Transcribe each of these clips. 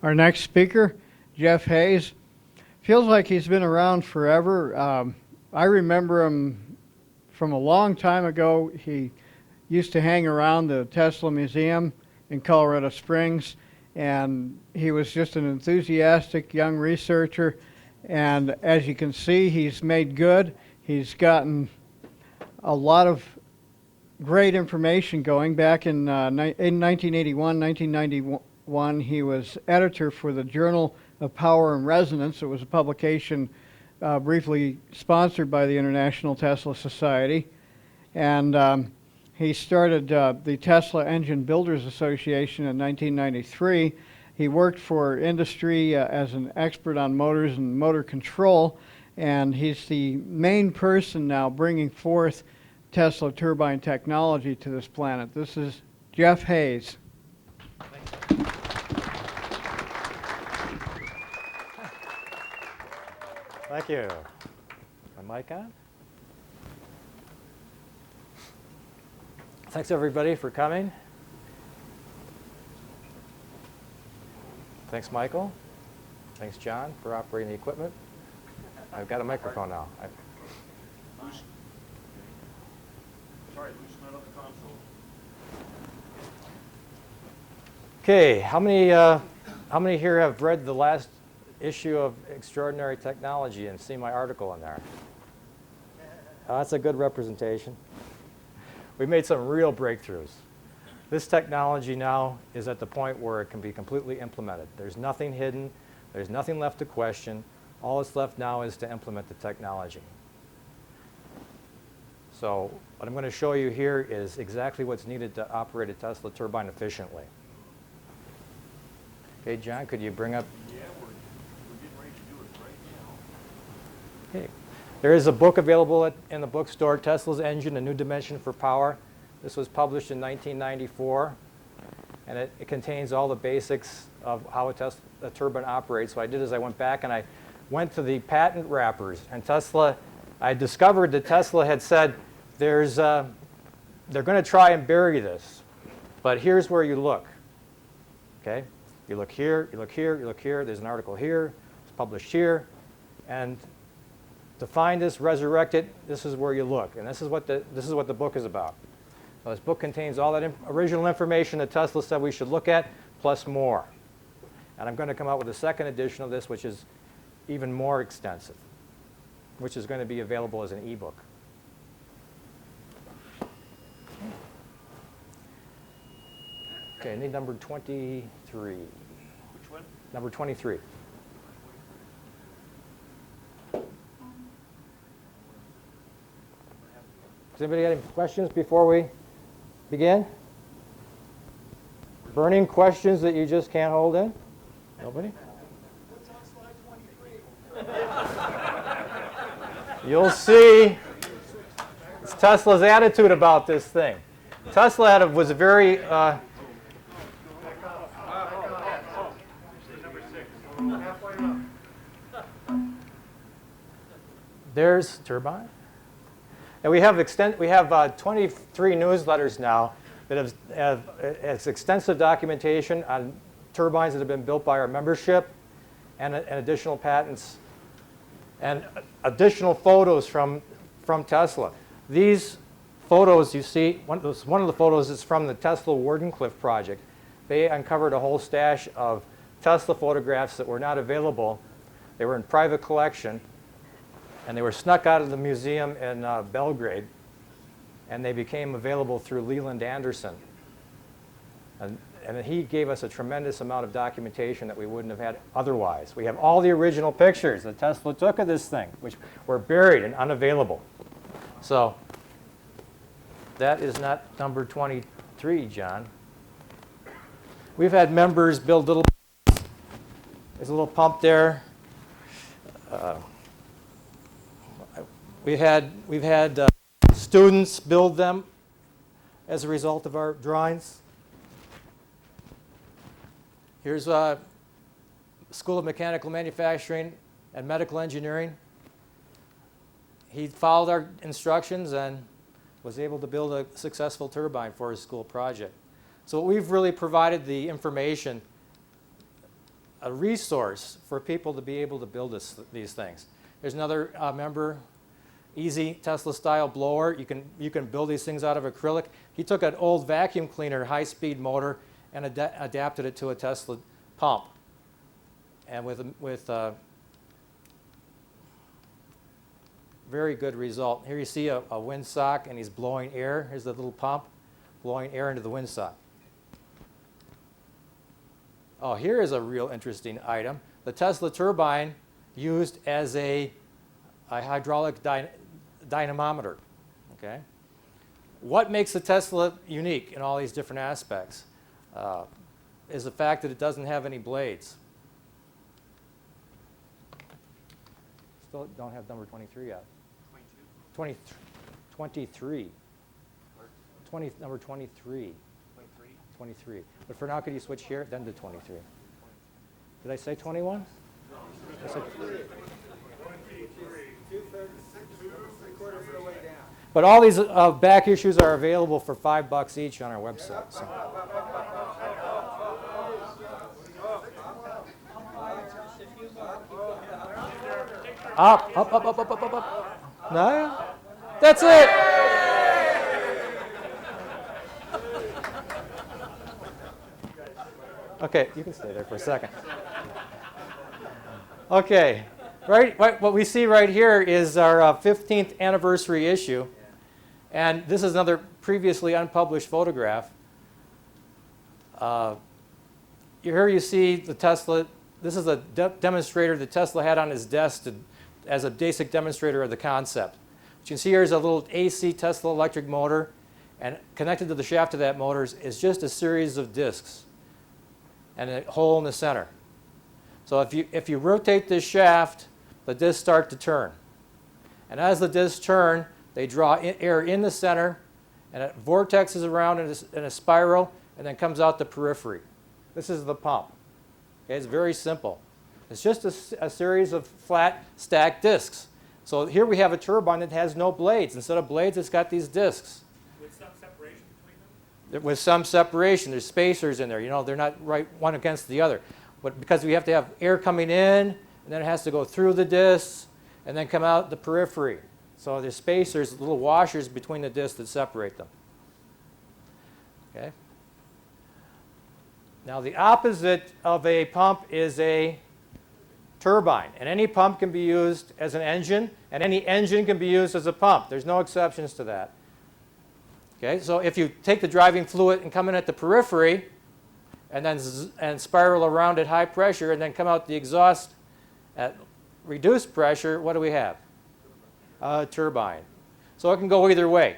Our next speaker, Jeff Hayes, feels like he's been around forever. I remember him from a long time ago. He used to hang around the Tesla Museum in Colorado Springs, and he was just an enthusiastic young researcher. And as you can see, he's made good. He's gotten a lot of great information going. Back in 1981, 1991, he was editor for the Journal of Power and Resonance. It was a publication briefly sponsored by the International Tesla Society. And he started the Tesla Engine Builders Association in 1993. He worked for industry as an expert on motors and motor control, and he's the main person now bringing forth Tesla turbine technology to this planet. This is Jeff Hayes. Thank you. My mic on? Thanks everybody for coming. Thanks Michael. Thanks John for operating the equipment. I've got a microphone now. Okay, how many here have read the last issue of Extraordinary Technology and seen my article in there? That's a good representation. We made some real breakthroughs. This technology now is at the point where it can be completely implemented. There's nothing hidden. There's nothing left to question. All that's left now is to implement the technology. So what I'm going to show you here is exactly what's needed to operate a Tesla turbine efficiently. Okay, John, could you bring up? Yeah, we're getting ready to do it right now. Okay. There is a book available in the bookstore, Tesla's Engine, A New Dimension for Power. This was published in 1994, and it contains all the basics of how a turbine operates. So what I did is I went back and I went to the patent wrappers, and I discovered that Tesla had said they're going to try and bury this, but here's where you look. Okay? You look here, you look here, you look here. There's an article here. It's published here. And to find this, resurrect it, this is where you look. And this is what the book is about. So this book contains all that original information that Tesla said we should look at, plus more. And I'm going to come out with a second edition of this, which is even more extensive, which is going to be available as an ebook. Okay, I need number 23. Which one? Number 23. Does anybody have any questions before we begin? Burning questions that you just can't hold in? Nobody? What's on slide 23? You'll see. It's Tesla's attitude about this thing. Tesla was a very there's turbine. And we have 23 newsletters now that have extensive documentation on turbines that have been built by our membership, and additional patents and additional photos from Tesla. These photos you see, one of the photos is from the Tesla Wardenclyffe project. They uncovered a whole stash of Tesla photographs that were not available. They were in private collection, and they were snuck out of the museum in Belgrade, and they became available through Leland Anderson. And he gave us a tremendous amount of documentation that we wouldn't have had otherwise. We have all the original pictures that Tesla took of this thing, which were buried and unavailable. So that is not number 23, John. We've had members build little, there's a little pump there. We've had students build them as a result of our drawings. Here's School of Mechanical Manufacturing and Medical Engineering. He followed our instructions and was able to build a successful turbine for his school project. So we've really provided the information a resource for people to be able to build these things. There's another member, easy Tesla-style blower. You can build these things out of acrylic. He took an old vacuum cleaner, high-speed motor, and adapted it to a Tesla pump. And with very good result. Here you see a windsock, and he's blowing air. Here's the little pump, blowing air into the windsock. Oh, here is a real interesting item. The Tesla turbine used as a hydraulic dynamometer. Okay? What makes the Tesla unique in all these different aspects is the fact that it doesn't have any blades. Still don't have number 23 yet. 22? 23. Number 23. 23. But for now, could you switch here, then to 23? Did I say 21? I said 2/3 of the way down. but all these back issues are available for $5 each on our website. So. Up. No? That's it. Okay, you can stay there for a second. Okay, right. What we see right here is our 15th anniversary issue, and this is another previously unpublished photograph. Here you see the Tesla. This is a demonstrator that Tesla had on his desk as a basic demonstrator of the concept. What you can see here is a little AC Tesla electric motor, and connected to the shaft of that motor is just a series of discs and a hole in the center. So if you rotate this shaft, the discs start to turn. And as the discs turn, they draw air in the center, and it vortexes around in a spiral, and then comes out the periphery. This is the pump. Okay, it's very simple. It's just a series of flat stacked discs. So here we have a turbine that has no blades. Instead of blades, it's got these discs. With some separation between them? With some separation. There's spacers in there. You know, they're not right one against the other. But because we have to have air coming in, and then it has to go through the discs, and then come out the periphery. So there's spacers, little washers between the discs that separate them. Okay? Now the opposite of a pump is a turbine. And any pump can be used as an engine, and any engine can be used as a pump. There's no exceptions to that. Okay, so if you take the driving fluid and come in at the periphery, and then spiral around at high pressure, and then come out the exhaust at reduced pressure, what do we have? A turbine. So it can go either way.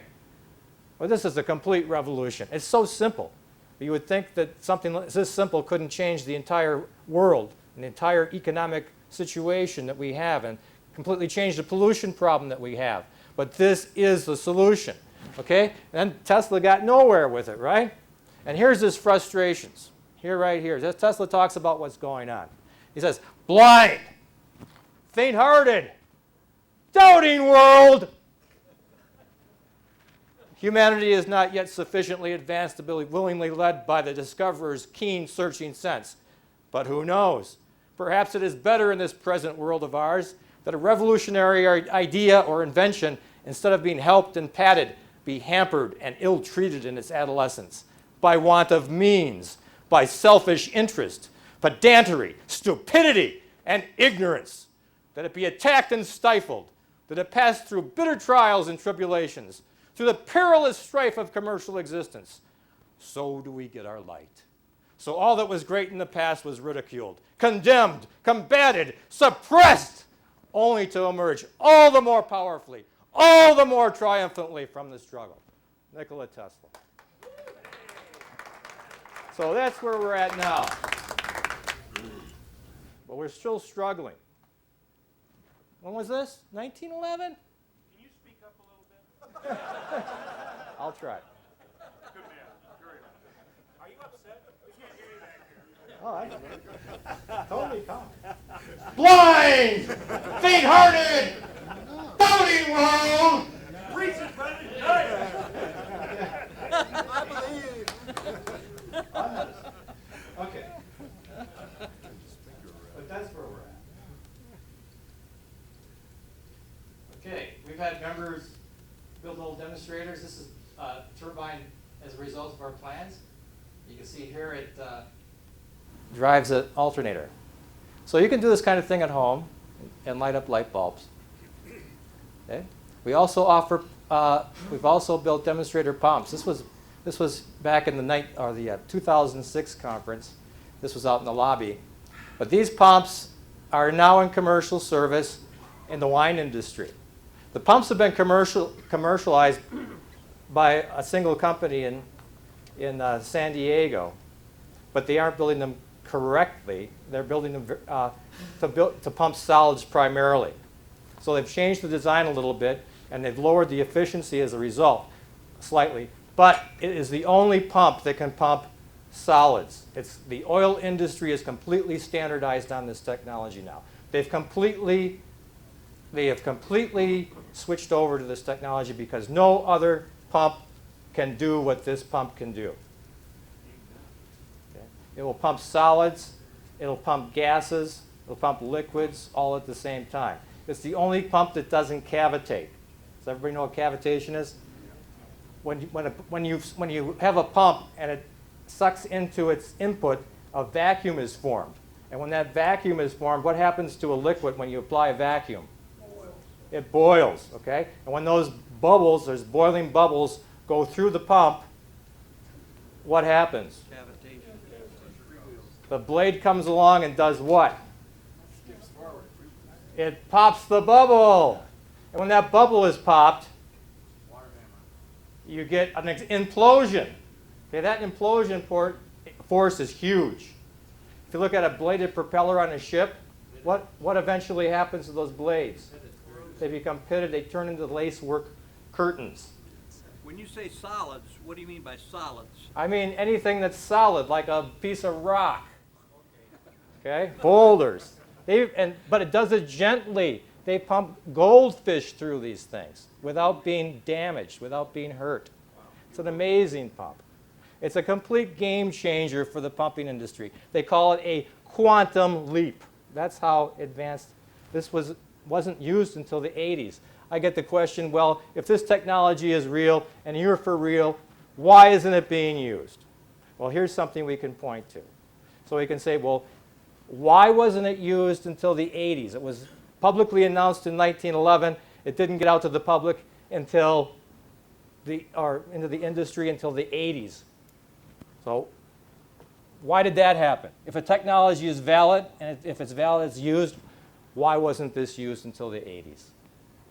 Well, this is a complete revolution. It's so simple. You would think that something this simple couldn't change the entire world, and the entire economic situation that we have, and completely change the pollution problem that we have. But this is the solution. Okay? And then Tesla got nowhere with it, right? And here's his frustrations. Right here. Tesla talks about what's going on. He says, blind, faint-hearted, doubting world. Humanity is not yet sufficiently advanced to be willingly led by the discoverer's keen searching sense. But who knows? Perhaps it is better in this present world of ours that a revolutionary idea or invention, instead of being helped and patted, be hampered and ill-treated in its adolescence by want of means, by selfish interest, pedantry, stupidity, and ignorance, that it be attacked and stifled, that it pass through bitter trials and tribulations, through the perilous strife of commercial existence. So do we get our light. So all that was great in the past was ridiculed, condemned, combated, suppressed, only to emerge all the more powerfully, all the more triumphantly from the struggle. Nikola Tesla. So that's where we're at now. But we're still struggling. When was this? 1911? Can you speak up a little bit? I'll try. Good man. Great. Are you upset? We can't hear you back here. Oh, I'm totally calm. Blind! Faint-hearted! Doubting world! Preach it, brother. Nice. I believe. Okay. Okay, we've had members build little demonstrators. This is a turbine as a result of our plans. You can see here it drives an alternator. So you can do this kind of thing at home and light up light bulbs. Okay. We also offer. We've also built demonstrator pumps. This was back in the 2006 conference. This was out in the lobby. But these pumps are now in commercial service in the wine industry. The pumps have been commercialized by a single company in San Diego, but they aren't building them correctly. They're building them to pump solids primarily. So they've changed the design a little bit, and they've lowered the efficiency as a result slightly. But it is the only pump that can pump solids. The oil industry is completely standardized on this technology now. They have completely switched over to this technology because no other pump can do what this pump can do. Okay. It will pump solids, it'll pump gases, it'll pump liquids all at the same time. It's the only pump that doesn't cavitate. Does everybody know what cavitation is? When you have a pump and it sucks into its input, a vacuum is formed. And when that vacuum is formed, what happens to a liquid when you apply a vacuum? It boils, okay? And when those bubbles, there's boiling bubbles, go through the pump, what happens? Cavitation. The blade comes along and does what? It pops the bubble. And when that bubble is popped, you get an implosion. Okay, that implosion force is huge. If you look at a bladed propeller on a ship, what eventually happens to those blades? They become pitted, they turn into lacework curtains. When you say solids, what do you mean by solids? I mean anything that's solid, like a piece of rock. Okay, boulders. But it does it gently. They pump goldfish through these things without being damaged, without being hurt. It's an amazing pump. It's a complete game changer for the pumping industry. They call it a quantum leap. That's how advanced this wasn't used until the 80s. I get the question, well, if this technology is real and you're for real, why isn't it being used? Well, here's something we can point to. So we can say, well, why wasn't it used until the 80s? It was publicly announced in 1911. It didn't get out to the public into the industry until the 80s. So why did that happen? If a technology is valid, and if it's valid, it's used, why wasn't this used until the 80s?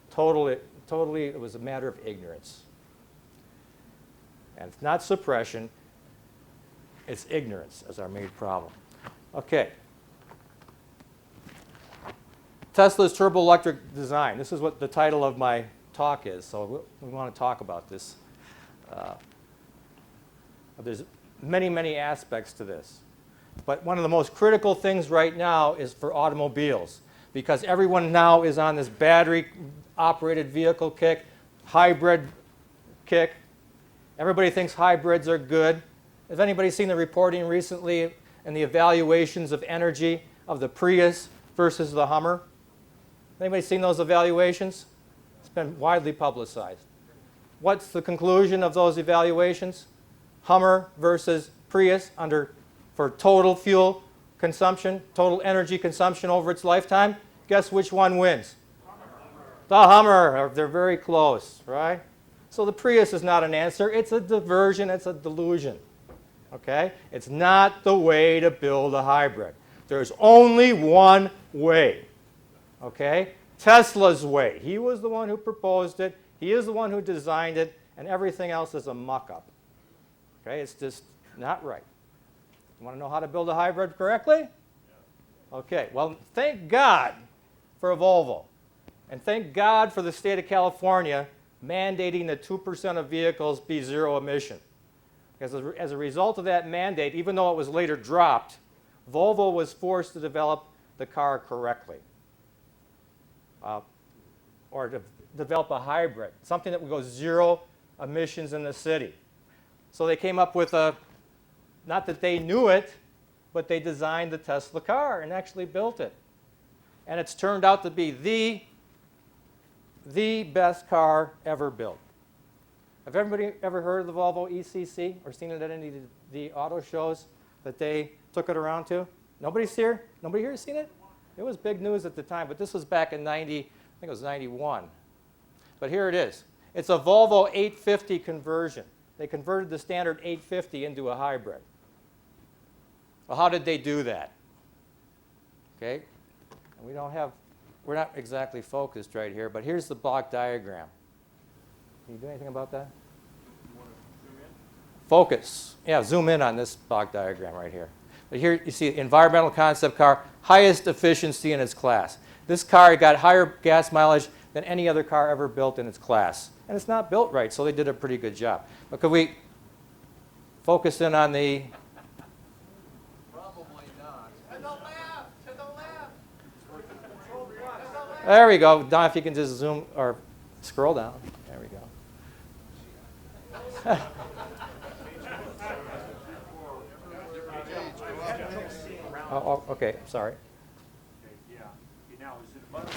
Totally, it was a matter of ignorance. And it's not suppression, it's ignorance as our main problem. Okay. Tesla's turboelectric design. This is what the title of my talk is, so we want to talk about this. There's many aspects to this. But one of the most critical things right now is for automobiles, because everyone now is on this battery-operated vehicle kick, hybrid kick. Everybody thinks hybrids are good. Has anybody seen the reporting recently and the evaluations of energy of the Prius versus the Hummer? Anybody seen those evaluations? It's been widely publicized. What's the conclusion of those evaluations? Hummer versus Prius for total fuel consumption, total energy consumption over its lifetime. Guess which one wins? The Hummer. They're very close, right? So the Prius is not an answer. It's a diversion. It's a delusion. Okay? It's not the way to build a hybrid. There's only one way. Okay? Tesla's way. He was the one who proposed it. He is the one who designed it, and everything else is a muck-up. Okay? It's just not right. You want to know how to build a hybrid correctly? Okay. Well, thank God for a Volvo. And thank God for the state of California mandating that 2% of vehicles be zero emission. Because as a result of that mandate, even though it was later dropped, Volvo was forced to develop the car correctly. Or to develop a hybrid, something that would go zero emissions in the city. So they came up with not that they knew it, but they designed the Tesla car and actually built it. And it's turned out to be the the best car ever built. Have everybody ever heard of the Volvo ECC or seen it at any of the auto shows that they took it around to? Nobody's here? Nobody here has seen it? It was big news at the time, but this was back in 90, I think it was 91. But here it is. It's a Volvo 850 conversion. They converted the standard 850 into a hybrid. Well, how did they do that? Okay, and we're not exactly focused right here, but here's the block diagram. Can you do anything about that? Focus. Yeah, zoom in on this block diagram right here. But here you see environmental concept car, highest efficiency in its class. This car got higher gas mileage than any other car ever built in its class. And it's not built right, so they did a pretty good job. But could we focus in on the... Probably not. To the left, to the left. There we go. Don, if you can just zoom or scroll down. There we go. Oh, okay, sorry. Yeah. Now, is it button?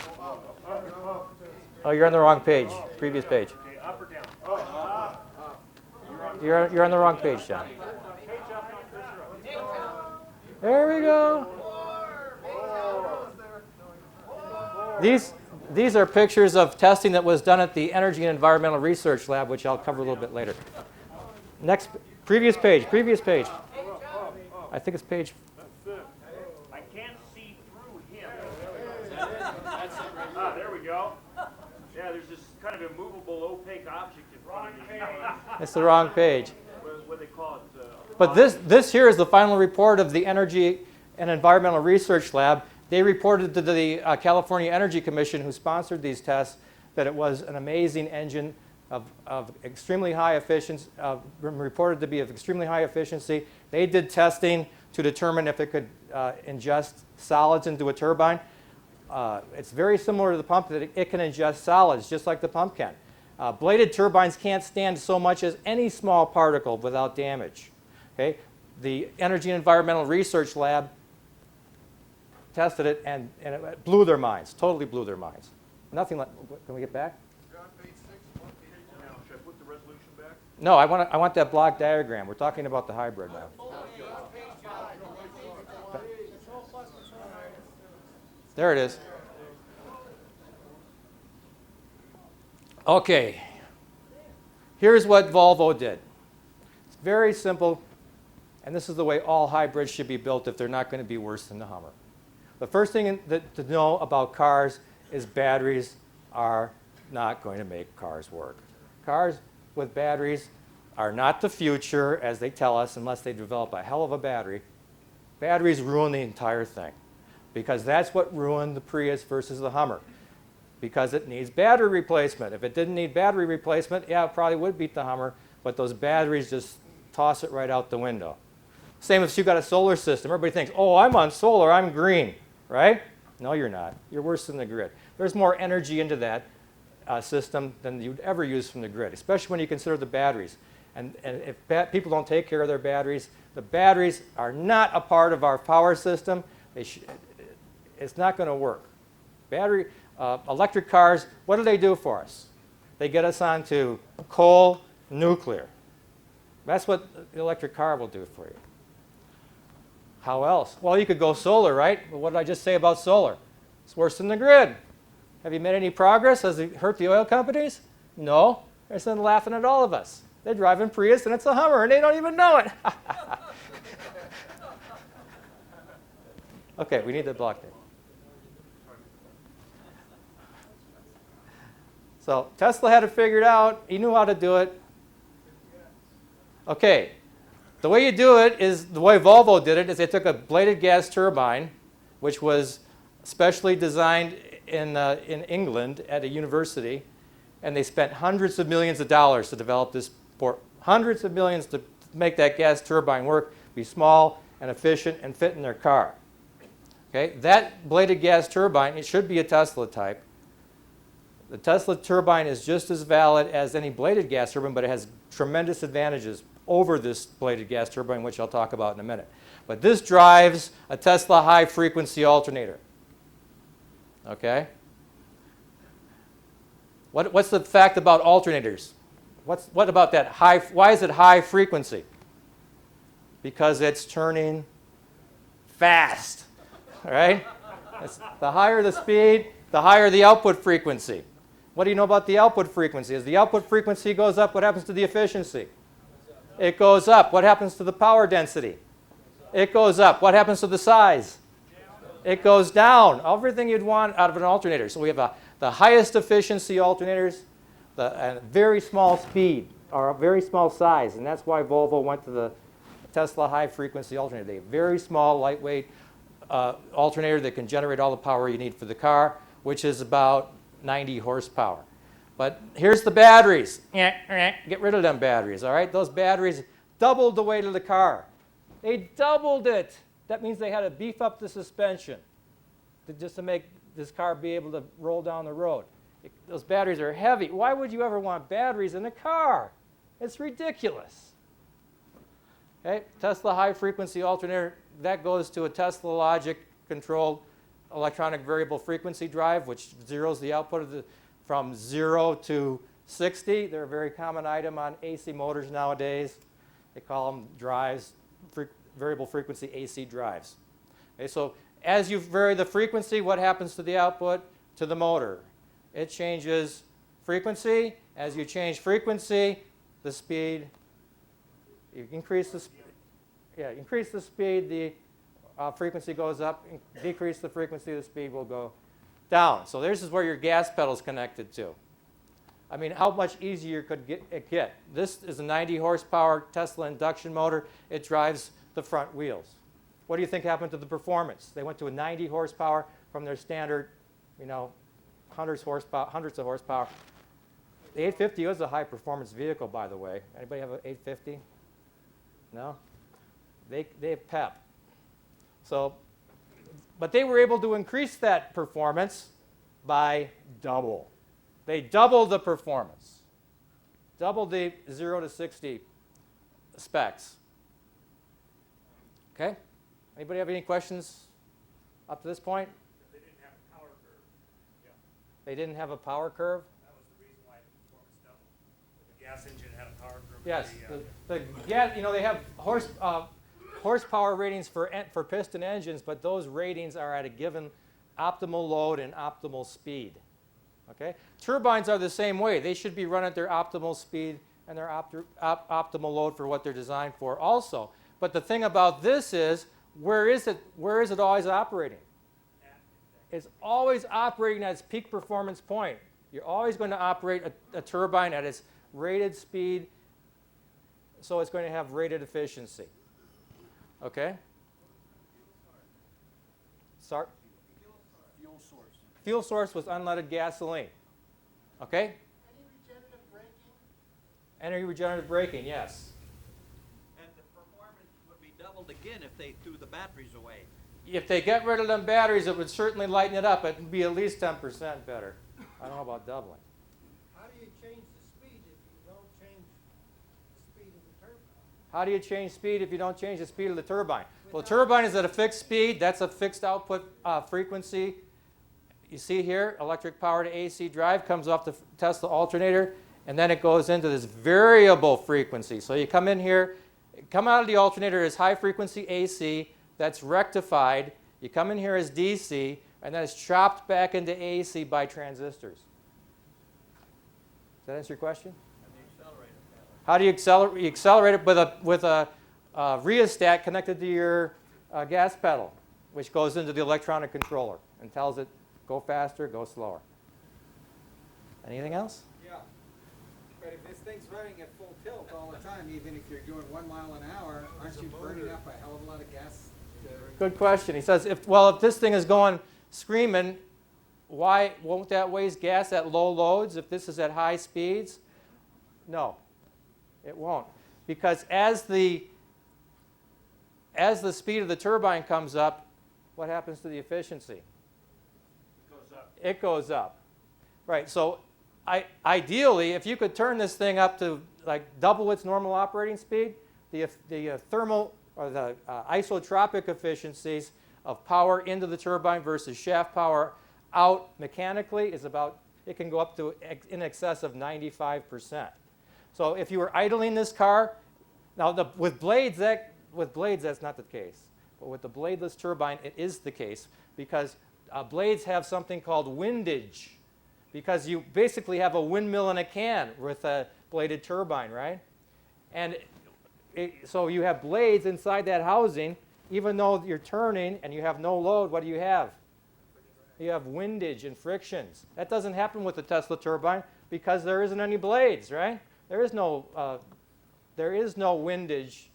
Oh, you're on the wrong page. Previous page. Okay, up or down? You're on the wrong page, John. There we go. These are pictures of testing that was done at the Energy and Environmental Research Lab, which I'll cover a little bit later. Next, previous page. I think it's page. I can't see through him. There we go. Yeah, there's this kind of immovable, opaque object in front of me. It's the wrong page. What do they call it? But this here is the final report of the Energy and Environmental Research Lab. They reported to the California Energy Commission, who sponsored these tests, that it was an amazing engine of extremely high efficiency, reported to be of extremely high efficiency. They did testing to determine if it could ingest solids into a turbine. It's very similar to the pump that it can ingest solids, just like the pump can. Bladed turbines can't stand so much as any small particle without damage. Okay? The Energy and Environmental Research Lab tested it, and it blew their minds, totally blew their minds. Nothing like, can we get back? Now, should I put the resolution back? No, I want that block diagram. We're talking about the hybrid now. There it is. Okay. Here's what Volvo did. It's very simple, and this is the way all hybrids should be built if they're not going to be worse than the Hummer. The first thing to know about cars is batteries are not going to make cars work. Cars with batteries are not the future, as they tell us, unless they develop a hell of a battery. Batteries ruin the entire thing, because that's what ruined the Prius versus the Hummer, because it needs battery replacement. If it didn't need battery replacement, yeah, it probably would beat the Hummer, but those batteries just toss it right out the window. Same if you got a solar system. Everybody thinks, oh, I'm on solar, I'm green, right? No, you're not. You're worse than the grid. There's more energy into that system than you'd ever use from the grid, especially when you consider the batteries. And if people don't take care of their batteries, the batteries are not a part of our power system. It's not going to work. Electric cars, what do they do for us? They get us onto coal, nuclear. That's what the electric car will do for you. How else? Well, you could go solar, right? But what did I just say about solar? It's worse than the grid. Have you made any progress? Has it hurt the oil companies? No. They're still laughing at all of us. They drive in Prius and it's a Hummer and they don't even know it. Okay, we need the block there. So Tesla had it figured out. He knew how to do it. Okay, the way you do it is the way Volvo did it is they took a bladed gas turbine, which was specially designed in England at a university, and they spent hundreds of millions of dollars to develop this port. Hundreds of millions to make that gas turbine work, be small and efficient, and fit in their car. Okay, that bladed gas turbine, it should be a Tesla type. The Tesla turbine is just as valid as any bladed gas turbine, but it has tremendous advantages over this bladed gas turbine, which I'll talk about in a minute. But this drives a Tesla high-frequency alternator. Okay? What's the fact about alternators? What about that high? Why is it high frequency? Because it's turning fast, all right? The higher the speed, the higher the output frequency. What do you know about the output frequency? As the output frequency goes up, what happens to the efficiency? It goes up. What happens to the power density? It goes up. What happens to the size? It goes down. Everything you'd want out of an alternator. So we have the highest efficiency alternators, and very small speed, or a very small size. And that's why Volvo went to the Tesla high frequency alternator. They have very small, lightweight alternator that can generate all the power you need for the car, which is about 90 horsepower. But here's the batteries. Get rid of them batteries, all right? Those batteries doubled the weight of the car. They doubled it. That means they had to beef up the suspension just to make this car be able to roll down the road. Those batteries are heavy. Why would you ever want batteries in a car? It's ridiculous. Okay? Tesla high frequency alternator, that goes to a Tesla Logic controlled electronic variable frequency drive, which zeroes the output from 0 to 60. They're a very common item on AC motors nowadays. They call them drives, variable frequency AC drives. Okay, so as you vary the frequency, what happens to the output? To the motor. It changes frequency. As you change frequency, the speed, you increase the speed, the frequency goes up. Decrease the frequency, the speed will go down. So this is where your gas pedal is connected to. I mean, how much easier could it get? This is a 90 horsepower Tesla induction motor. It drives the front wheels. What do you think happened to the performance? They went to a 90 horsepower from their standard, hundreds of horsepower. The 850 was a high performance vehicle, by the way. Anybody have an 850? No? They have PEP. So, but they were able to increase that performance by double. They doubled the performance. Doubled the 0 to 60 specs. Okay? Anybody have any questions up to this point? They didn't have a power curve. Yeah. They didn't have a power curve? That was the reason why the performance doubled. The gas engine had a power curve. Yes. They have horsepower ratings for piston engines, but those ratings are at a given optimal load and optimal speed. Okay? Turbines are the same way. They should be run at their optimal speed and their optimal load for what they're designed for also. But the thing about this is, where is it always operating? It's always operating at its peak performance point. You're always going to operate a turbine at its rated speed, so it's going to have rated efficiency. Okay? Sorry? Fuel source. Fuel source was unleaded gasoline. Okay? Any regenerative braking? Energy regenerative braking, yes. And the performance would be doubled again if they threw the batteries away. If they get rid of them batteries, it would certainly lighten it up. It would be at least 10% better. I don't know about doubling. How do you change the speed if you don't change the speed of the turbine? How do you change speed if you don't change the speed of the turbine? Well, the turbine is at a fixed speed. That's a fixed output frequency. You see here, electric power to AC drive comes off the Tesla alternator, and then it goes into this variable frequency. So you come in here, come out of the alternator as high frequency AC, that's rectified. You come in here as DC, and then it's chopped back into AC by transistors. Does that answer your question? How do you accelerate? You accelerate it with a rheostat connected to your gas pedal, which goes into the electronic controller and tells it, go faster, go slower. Anything else? Yeah, but if this thing's running at full tilt all the time, even if you're doing 1 mile an hour, aren't you burning up a hell of a lot of gas? Good question. He says, if this thing is going screaming, why won't that waste gas at low loads if this is at high speeds? No, it won't. Because as the speed of the turbine comes up, what happens to the efficiency? It goes up. Right, so ideally, if you could turn this thing up to like double its normal operating speed, the thermal or the isotropic efficiencies of power into the turbine versus shaft power out mechanically is about, it can go up to in excess of 95%. So if you were idling this car, now with blades, that's not the case. But with the bladeless turbine, it is the case because blades have something called windage, because you basically have a windmill in a can with a bladed turbine, right? And so you have blades inside that housing. Even though you're turning and you have no load, what do you have? You have windage and frictions. That doesn't happen with the Tesla turbine because there isn't any blades, right? There is no windage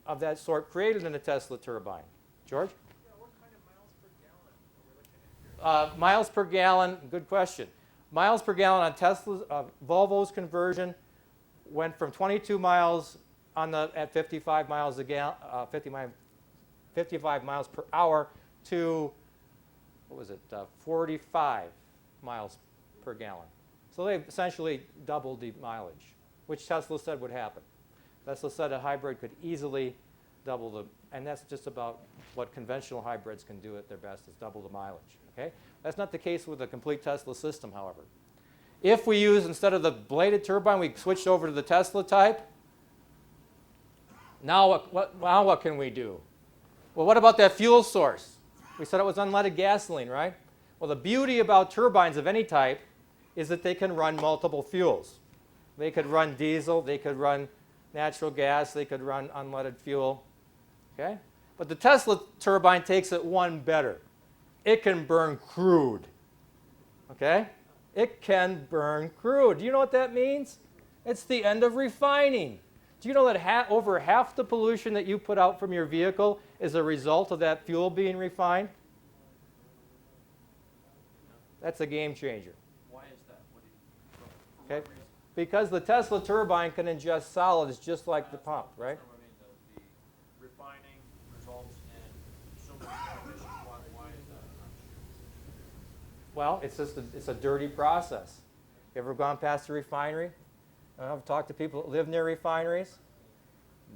of that sort created in a Tesla turbine. George? Yeah, what kind of miles per gallon are we looking at here? Miles per gallon, good question. Miles per gallon on Tesla's, Volvo's conversion went from 22 miles at 55 miles a gallon, 55 miles per hour to, what was it, 45 miles per gallon. So they essentially doubled the mileage, which Tesla said would happen. Tesla said a hybrid could easily double the, and that's just about what conventional hybrids can do at their best, is double the mileage. Okay? That's not the case with a complete Tesla system, however. If we use, instead of the bladed turbine, we switched over to the Tesla type, now what can we do? Well, what about that fuel source? We said it was unleaded gasoline, right? Well, the beauty about turbines of any type is that they can run multiple fuels. They could run diesel, they could run natural gas, they could run unleaded fuel. Okay? But the Tesla turbine takes it one better. It can burn crude. Okay? It can burn crude. Do you know what that means? It's the end of refining. Do you know that over half the pollution that you put out from your vehicle is a result of that fuel being refined? That's a game changer. Why is that? What do you, Okay? Because the Tesla turbine can ingest solids just like the pump, right? I mean, the refining results in so much more emissions. Why is that? Well, it's a dirty process. You ever gone past a refinery? I've talked to people that live near refineries.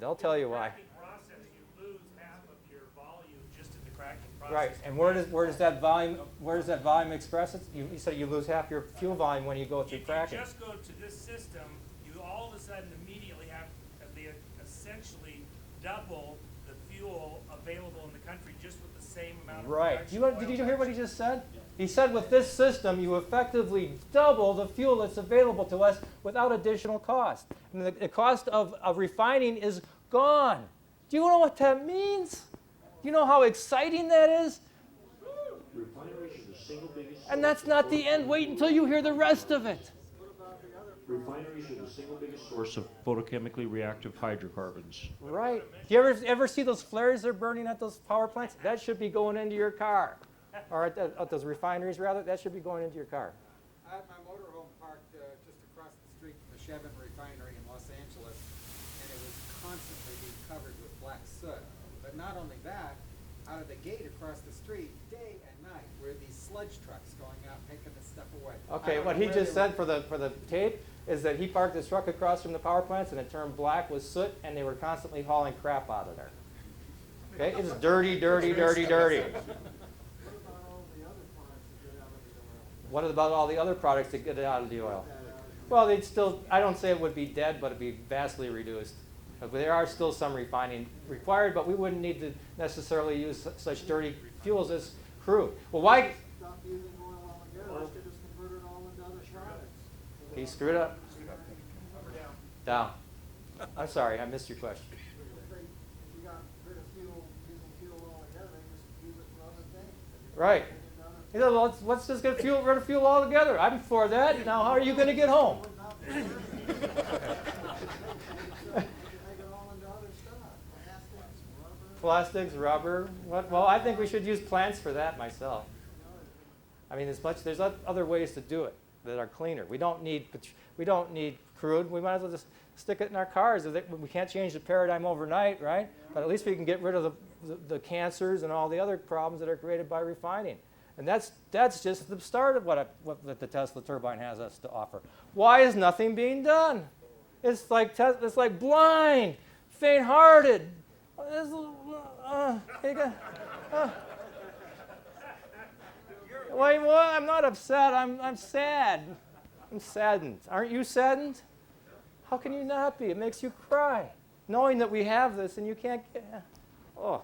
They'll tell you why. In the cracking process, you lose half of your volume just in the cracking process. Right, and where does that volume express it? You said you lose half your fuel volume when you go through If cracking. you just go to this system, you all of a sudden immediately have essentially double the fuel available in the country just with the same amount of Right. production. Did you hear what he just said? He said with this system, you effectively double the fuel that's available to us without additional cost. And the cost of refining is gone. Do you know what that means? Do you know how exciting that is? Refineries are the single biggest. And that's not the end. Wait until you hear the rest of it. Refineries are the single biggest source of photochemically reactive hydrocarbons. Right. Do you ever see those flares they're burning at those power plants? That should be going into your car. Or at those refineries, rather. That should be going into your car. I had my motorhome parked just across the street from the Chevron refinery in Los Angeles, and it was constantly being covered with black soot. But not only that, out of the gate across the street, day and night, were these sludge trucks going out picking the stuff away. Okay, what he just said for the tape is that he parked his truck across from the power plants and it turned black with soot, and they were constantly hauling crap out of there. Okay, it's dirty, dirty, dirty, dirty. What about all the other products that get out of the oil? Well, they'd still, I don't say it would be dead, but it'd be vastly reduced. But there are still some refining required, but we wouldn't need to necessarily use such dirty fuels as crude. Well, why? Stop using oil altogether, they just convert it all into other products. He screwed up. Down. I'm sorry, I missed your question. If you got rid of fuel, using fuel altogether, they just use it for other things. Right. He said, well, let's just get rid of fuel altogether. I'm for that. Now, how are you going to get home? Make it all into other stuff, Plastics, rubber. Well, I think we should use plants for that myself. I mean, there's other ways to do it that are cleaner. We don't need crude. We might as well just stick it in our cars. We can't change the paradigm overnight, right? But at least we can get rid of the cancers and all the other problems that are created by refining. And that's just the start of what the Tesla turbine has us to offer. Why is nothing being done? It's like blind, faint-hearted. Wait, what? I'm not upset. I'm sad. I'm saddened. Aren't you saddened? How can you not be? It makes you cry, knowing that we have this and you can't get. Oh.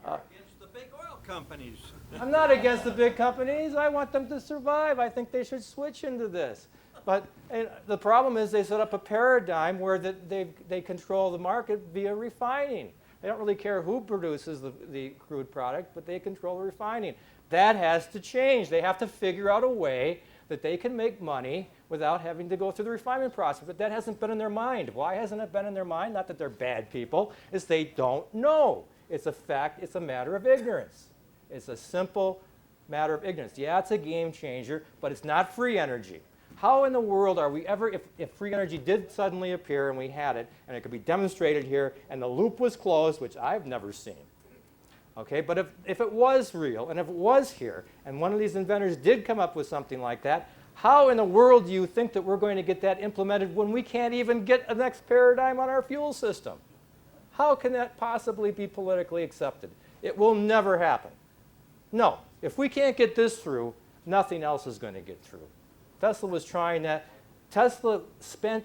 Against the big oil companies. I'm not against the big companies. I want them to survive. I think they should switch into this. But the problem is they set up a paradigm where they control the market via refining. They don't really care who produces the crude product, but they control the refining. That has to change. They have to figure out a way that they can make money without having to go through the refinement process. But that hasn't been in their mind. Why hasn't it been in their mind? Not that they're bad people. It's they don't know. It's a fact. It's a matter of ignorance. It's a simple matter of ignorance. Yeah, it's a game changer, but it's not free energy. How in the world are we ever, if free energy did suddenly appear and we had it, and it could be demonstrated here, and the loop was closed, which I've never seen, okay? But if it was real, and if it was here, and one of these inventors did come up with something like that, how in the world do you think that we're going to get that implemented when we can't even get a next paradigm on our fuel system? How can that possibly be politically accepted? It will never happen. No, if we can't get this through, nothing else is going to get through. Tesla was trying that. Tesla spent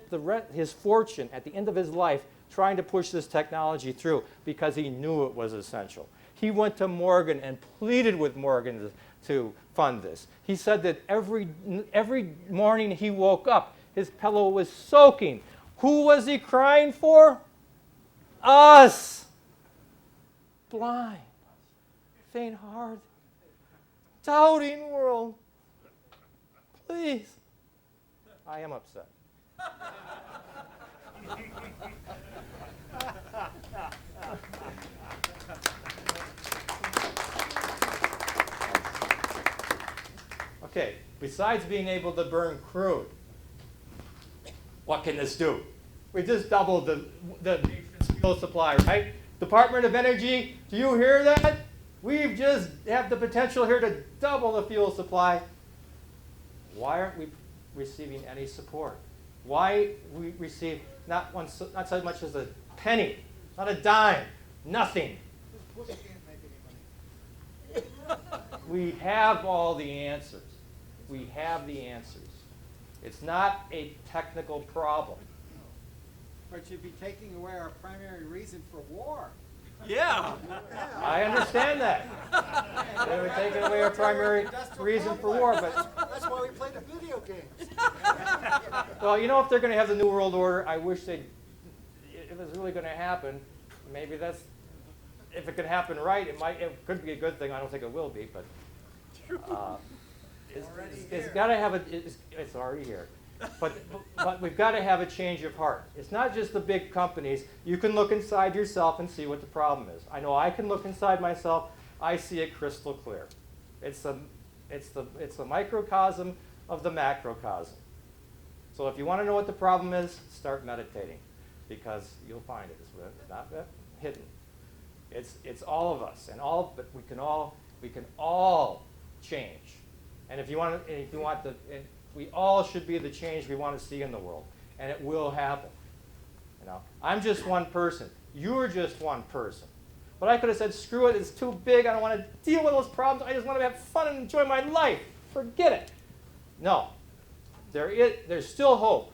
his fortune at the end of his life trying to push this technology through because he knew it was essential. He went to Morgan and pleaded with Morgan to fund this. He said that every morning he woke up, his pillow was soaking. Who was he crying for? Us. Blind, faint-hearted, doubting world. Please. I am upset. Okay, besides being able to burn crude, what can this do? We just doubled the fuel supply, right? Department of Energy, do you hear that? We've just have the potential here to double the fuel supply. Why aren't we receiving any support? Why we receive not so much as a penny, not a dime, nothing? Pussy can't make any money. We have all the answers. We have the answers. It's not a technical problem. But you'd be taking away our primary reason for war. Yeah. I understand that. They were taking away our primary reason for war, but That's why we play the video games. well, you know, if they're going to have the New World Order, I wish they, if it's really going to happen, maybe that's, if it could happen right, it could be a good thing. I don't think it will be, but it's got to have it's already here. But we've got to have a change of heart. It's not just the big companies. You can look inside yourself and see what the problem is. I know I can look inside myself. I see it crystal clear. It's the microcosm of the macrocosm. So if you want to know what the problem is, start meditating, because you'll find it. It's not hidden. It's all of us, but we can all change. And if you want we all should be the change we want to see in the world, and it will happen. You know, I'm just one person. You're just one person. But I could have said, screw it, it's too big. I don't want to deal with those problems. I just want to have fun and enjoy my life. Forget it. No, there's still hope.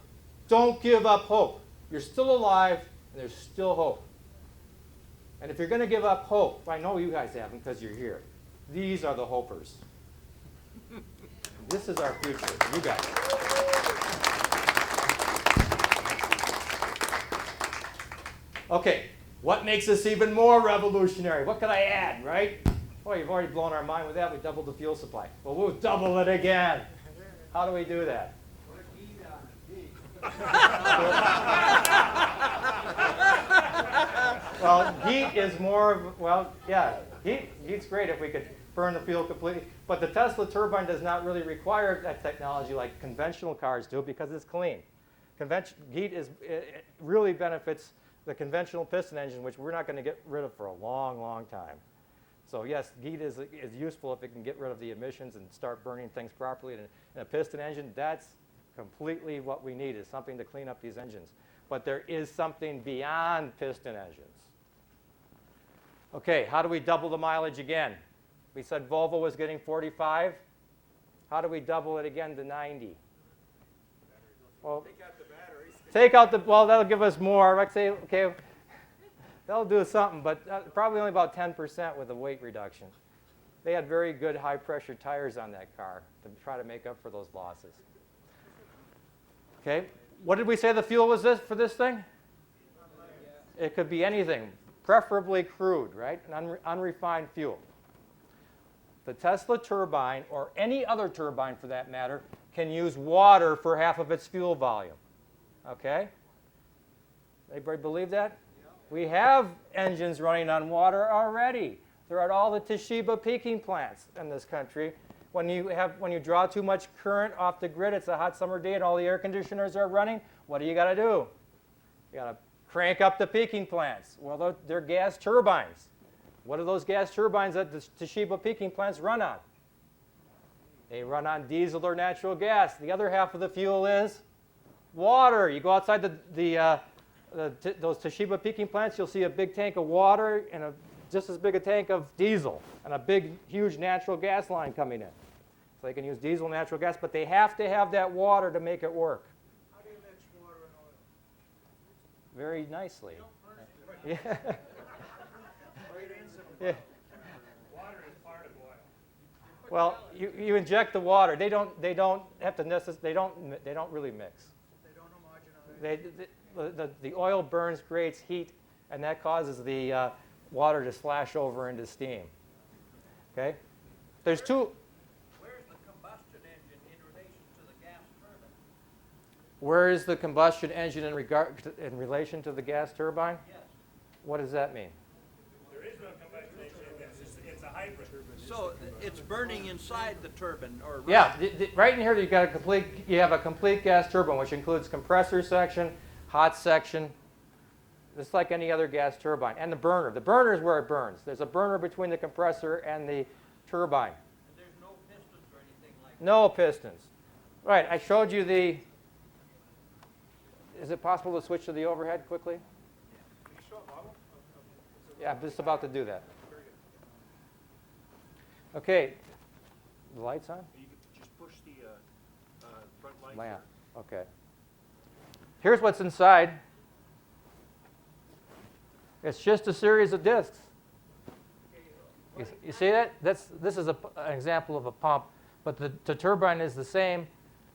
Don't give up hope. You're still alive, and there's still hope. And if you're going to give up hope, I know you guys haven't because you're here. These are the hopers. This is our future, you guys. Okay, what makes this even more revolutionary? What could I add, right? Well, you've already blown our mind with that. We doubled the fuel supply. Well, we'll double it again. How do we do that? Well, GEET is more of, well, yeah, GEET's great if we could burn the fuel completely. But the Tesla turbine does not really require that technology like conventional cars do because it's clean. GEET it really benefits the conventional piston engine, which we're not going to get rid of for a long, long time. So yes, GEET is useful if it can get rid of the emissions and start burning things properly in a piston engine. That's completely what we need, is something to clean up these engines. But there is something beyond piston engines. Okay, how do we double the mileage again? We said Volvo was getting 45. How do we double it again to 90? Well, take out the, well, that'll give us more. I'd say, okay, that'll do something, but probably only about 10% with the weight reduction. They had very good high-pressure tires on that car to try to make up for those losses. Okay, what did we say the fuel was for this thing? It could be anything, preferably crude, right? An unrefined fuel. The Tesla turbine, or any other turbine for that matter, can use water for half of its fuel volume. Okay? Anybody believe that? We have engines running on water already. They're at all the Toshiba peaking plants in this country. When you draw too much current off the grid, it's a hot summer day and all the air conditioners are running, what do you got to do? You got to crank up the peaking plants. Well, they're gas turbines. What do those gas turbines at the Toshiba peaking plants run on? They run on diesel or natural gas. The other half of the fuel is water. You go outside those Toshiba peaking plants, you'll see a big tank of water and just as big a tank of diesel and a big, huge natural gas line coming in. So they can use diesel, natural gas, but they have to have that water to make it work. How do you mix water and oil? Very nicely. Great Yeah. answer. Yeah. Water is part of oil. Well, you inject the water. They don't have to they don't really mix. They don't homogenize. The oil burns, creates heat, and that causes the water to slash over into steam. Okay? There's two. Where's the combustion engine in relation to the gas turbine? Where is the combustion engine in relation to the gas turbine? Yes. What does that mean? There is no combustion engine. It's a hybrid. So it's burning inside the turbine, or Yeah, right in here you have a complete gas turbine, which includes compressor section, hot section, just like any other gas turbine, and the burner. The burner is where it burns. There's a burner between the compressor and the turbine. And there's no pistons or anything like that. No pistons. Right, I showed you the, is it possible to switch to the overhead quickly? Yeah, I'm just about to do that. Okay, the lights on? You could just push the front light. Lamp, okay. Here's what's inside. It's just a series of discs. You see that? This is an example of a pump, but the turbine is the same,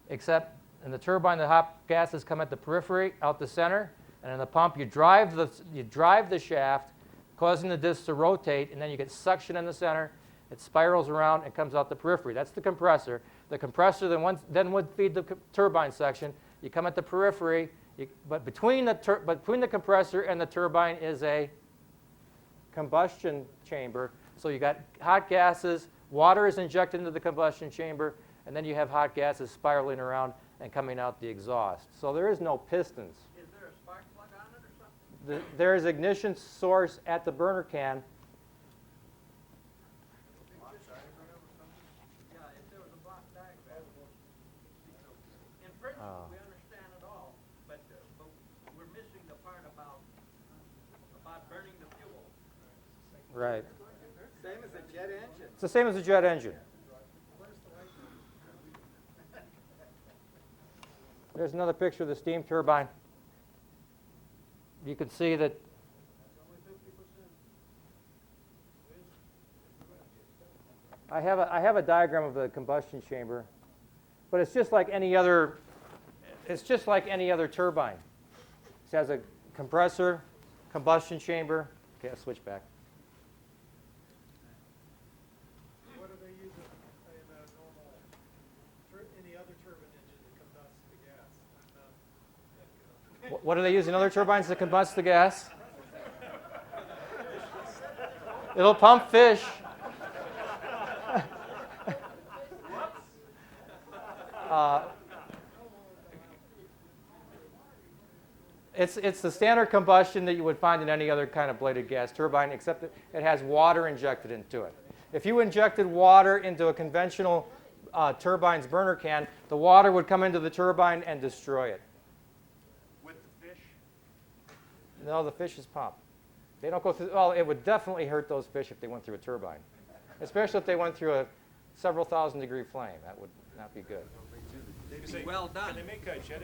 except in the turbine the hot gases come at the periphery, out the center, and in the pump you drive the shaft, causing the discs to rotate, and then you get suction in the center. It spirals around and comes out the periphery. That's the compressor. The compressor then would feed the turbine section. You come at the periphery, but between the compressor and the turbine is a combustion chamber. So you got hot gases, water is injected into the combustion chamber, and then you have hot gases spiraling around and coming out the exhaust. So there is no pistons. Is there a spark plug on it or something? There is ignition source at the burner can. Yeah, if there was a block diagram. In principle, we understand it all, but we're missing the part about burning the fuel. Right. Same as a jet engine. It's the same as a jet engine. There's another picture of the steam turbine. You can see that I have a diagram of the combustion chamber, but it's just like any other. It's just like any other turbine. It has a compressor, combustion chamber. Okay, I'll switch back. What do they use in a normal, any other turbine engine that combusts the gas? What do they use in other turbines that combust the gas? It'll pump fish. It's the standard combustion that you would find in any other kind of bladed gas turbine, except that it has water injected into it. If you injected water into a conventional turbine's burner can, the water would come into the turbine and destroy it. With the fish, No, the fish is pumped. They don't go through, well, it would definitely hurt those fish if they went through a turbine. especially if they went through a several thousand degree flame. That would not be good. Well done. Can they make jet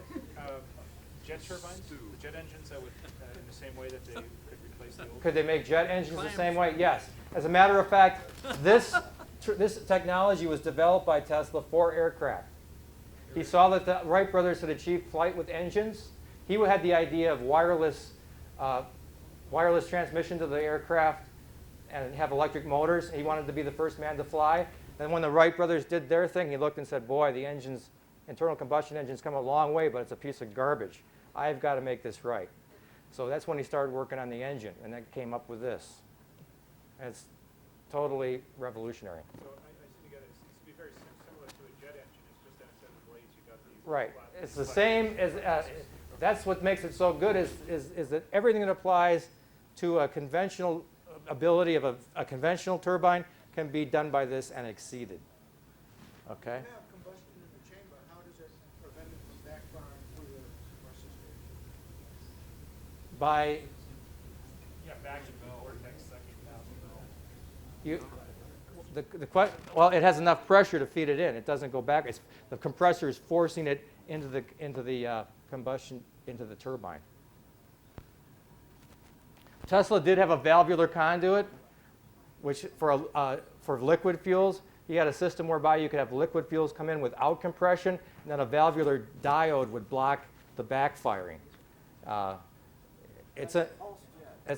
turbines, the jet engines that would, in the same way that they could replace the old? Could they make jet engines the same way? Yes. As a matter of fact, this technology was developed by Tesla for aircraft. He saw that the Wright brothers had achieved flight with engines. He had the idea of wireless transmission to the aircraft and have electric motors. He wanted to be the first man to fly. And when the Wright brothers did their thing, he looked and said, boy, the engines, internal combustion engines come a long way, but it's a piece of garbage. I've got to make this right. So that's when he started working on the engine, and then came up with this. And it's totally revolutionary. So I see you got it. It seems to be very similar to a jet engine. It's just that instead of blades, you got these. Right. flat- It's the flat- same as, that's what makes it so good is that everything that applies to a conventional ability of a conventional turbine can be done by this and exceeded. Okay? If you have combustion in the chamber, how does it prevent it from backfiring through the compressor station? By Yeah, back to the vortex sucking down. well, it has enough pressure to feed it in. It doesn't go back. The compressor is forcing it into the combustion into the turbine. Tesla did have a valvular conduit, which for liquid fuels, he had a system whereby you could have liquid fuels come in without compression, and then a valvular diode would block the backfiring. It's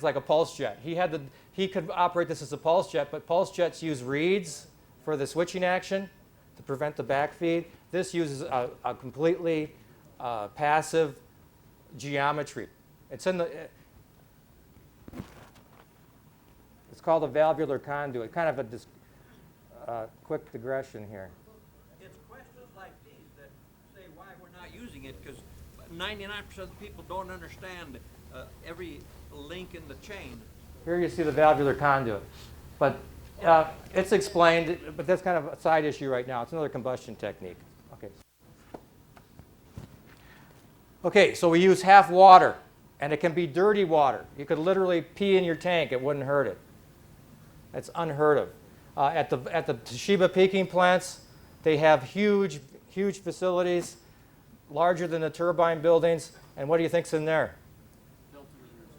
like a pulse jet. He could operate this as a pulse jet, but pulse jets use reeds for the switching action to prevent the backfeed. This uses a completely passive geometry. It's called a valvular conduit. Kind of a quick digression here. It's questions like these that say why we're not using it, because 99% of the people don't understand every link in the chain. Here you see the valvular conduit. But it's explained, but that's kind of a side issue right now. It's another combustion technique. Okay. Okay, so we use half water, and it can be dirty water. You could literally pee in your tank. It wouldn't hurt it. That's unheard of. At the Toshiba peaking plants, they have huge facilities, larger than the turbine buildings. And what do you think's in there?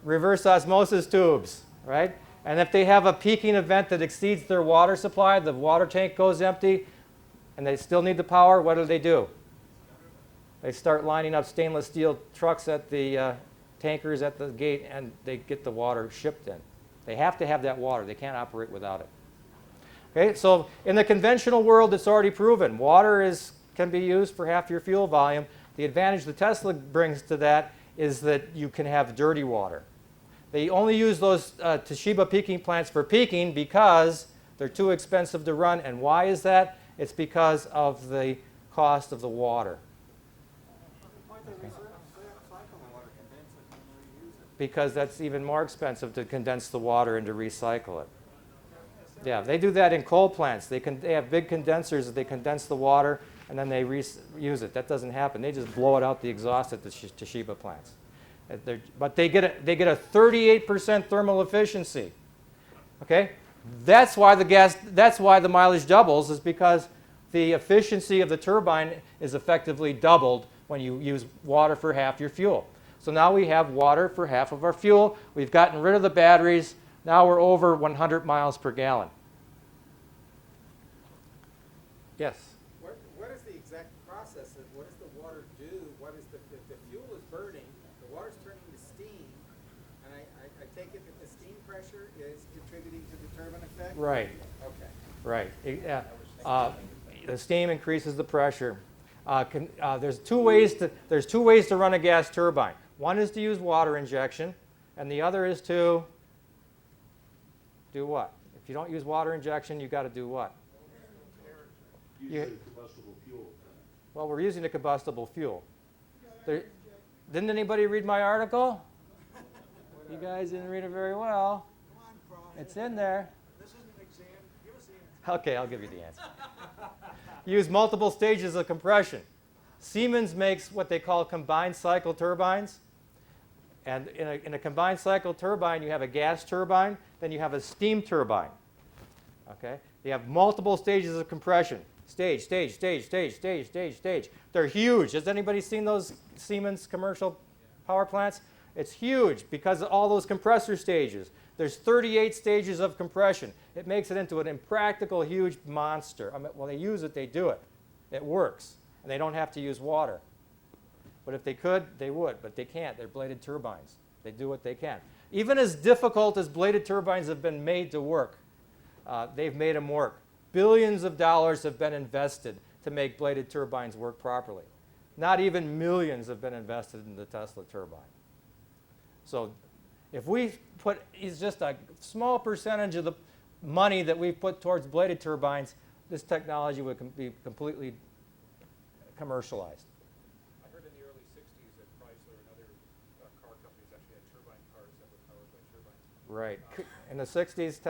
Reverse osmosis tubes, right? And if they have a peaking event that exceeds their water supply, the water tank goes empty, and they still need the power, what do? They start lining up stainless steel trucks at the tankers at the gate, and they get the water shipped in. They have to have that water. They can't operate without it. Okay, so in the conventional world, it's already proven. Water can be used for half your fuel volume. The advantage that Tesla brings to that is that you can have dirty water. They only use those Toshiba peaking plants for peaking because they're too expensive to run. And why is that? It's because of the cost of the water. Because that's even more expensive to condense the water and to recycle it. Yeah, they do that in coal plants. They have big condensers that they condense the water and then they use it. That doesn't happen. They just blow it out the exhaust at the Toshiba plants. But they get a 38% thermal efficiency. Okay, that's why the mileage doubles, is because the efficiency of the turbine is effectively doubled when you use water for half your fuel. So now we have water for half of our fuel. We've gotten rid of the batteries. Now we're over 100 miles per gallon. Yes? What is the exact process? What does the water do? What is the fuel is burning, the water's turning to steam, and I take it that the steam pressure is contributing to the turbine effect? Right. Okay. Right. The steam increases the pressure. There's two ways to run a gas turbine. One is to use water injection, and the other is to do what? If you don't use water injection, you've got to do what? Use a combustible fuel. Well, we're using a combustible fuel. Didn't anybody read my article? You guys didn't read it very well. It's in there. This isn't an exam. Give us the answer. Okay, I'll give you the answer. Use multiple stages of compression. Siemens makes what they call combined cycle turbines. And in a combined cycle turbine, you have a gas turbine, then you have a steam turbine. Okay? They have multiple stages of compression. Stage, stage, stage, stage, stage, stage, stage. They're huge. Has anybody seen those Siemens commercial power plants? It's huge because of all those compressor stages. There's 38 stages of compression. It makes it into an impractical, huge monster. I mean, well, they use it, they do it. It works, and they don't have to use water. But if they could, they would, but they can't. They're bladed turbines. They do what they can. Even as difficult as bladed turbines have been made to work, they've made them work. Billions of dollars have been invested to make bladed turbines work properly. Not even millions have been invested in the Tesla turbine. So if we put, it's just a small percentage of the money that we've put towards bladed turbines, this technology would be completely commercialized. I heard in the early 60s that Chrysler and other car companies actually had turbine cars that were powered by turbines. Right. In the 60s,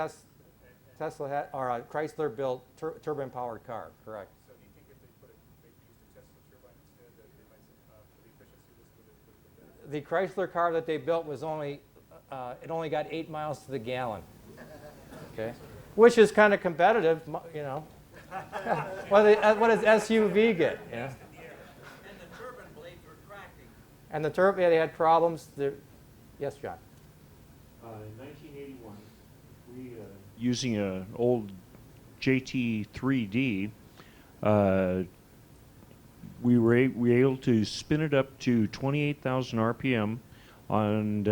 Tesla had, or Chrysler built turbine-powered car, correct. So do you think if they used a Tesla turbine instead, that they might, for the efficiency, this would have been better? The Chrysler car that they built was only, it only got 8 miles to the gallon. Okay. Which is kind of competitive, you know. What does SUV get? You know? And the turbine blades were cracking. And the turbine, yeah, they had problems. Yes, John. In 1981, we, using an old JT3D, we were able to spin it up to 28,000 RPM, and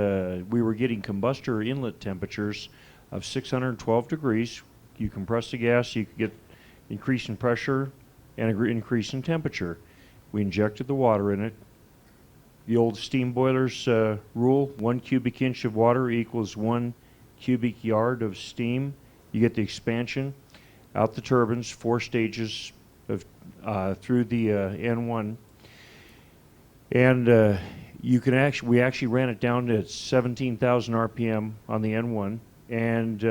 we were getting combustor inlet temperatures of 612 degrees. You compress the gas, you could get increase in pressure and an increase in temperature. We injected the water in it. The old steam boilers rule, 1 cubic inch of water equals 1 cubic yard of steam. You get the expansion out the turbines, 4 stages of through the N1, and you can we actually ran it down to 17,000 RPM on the N1, and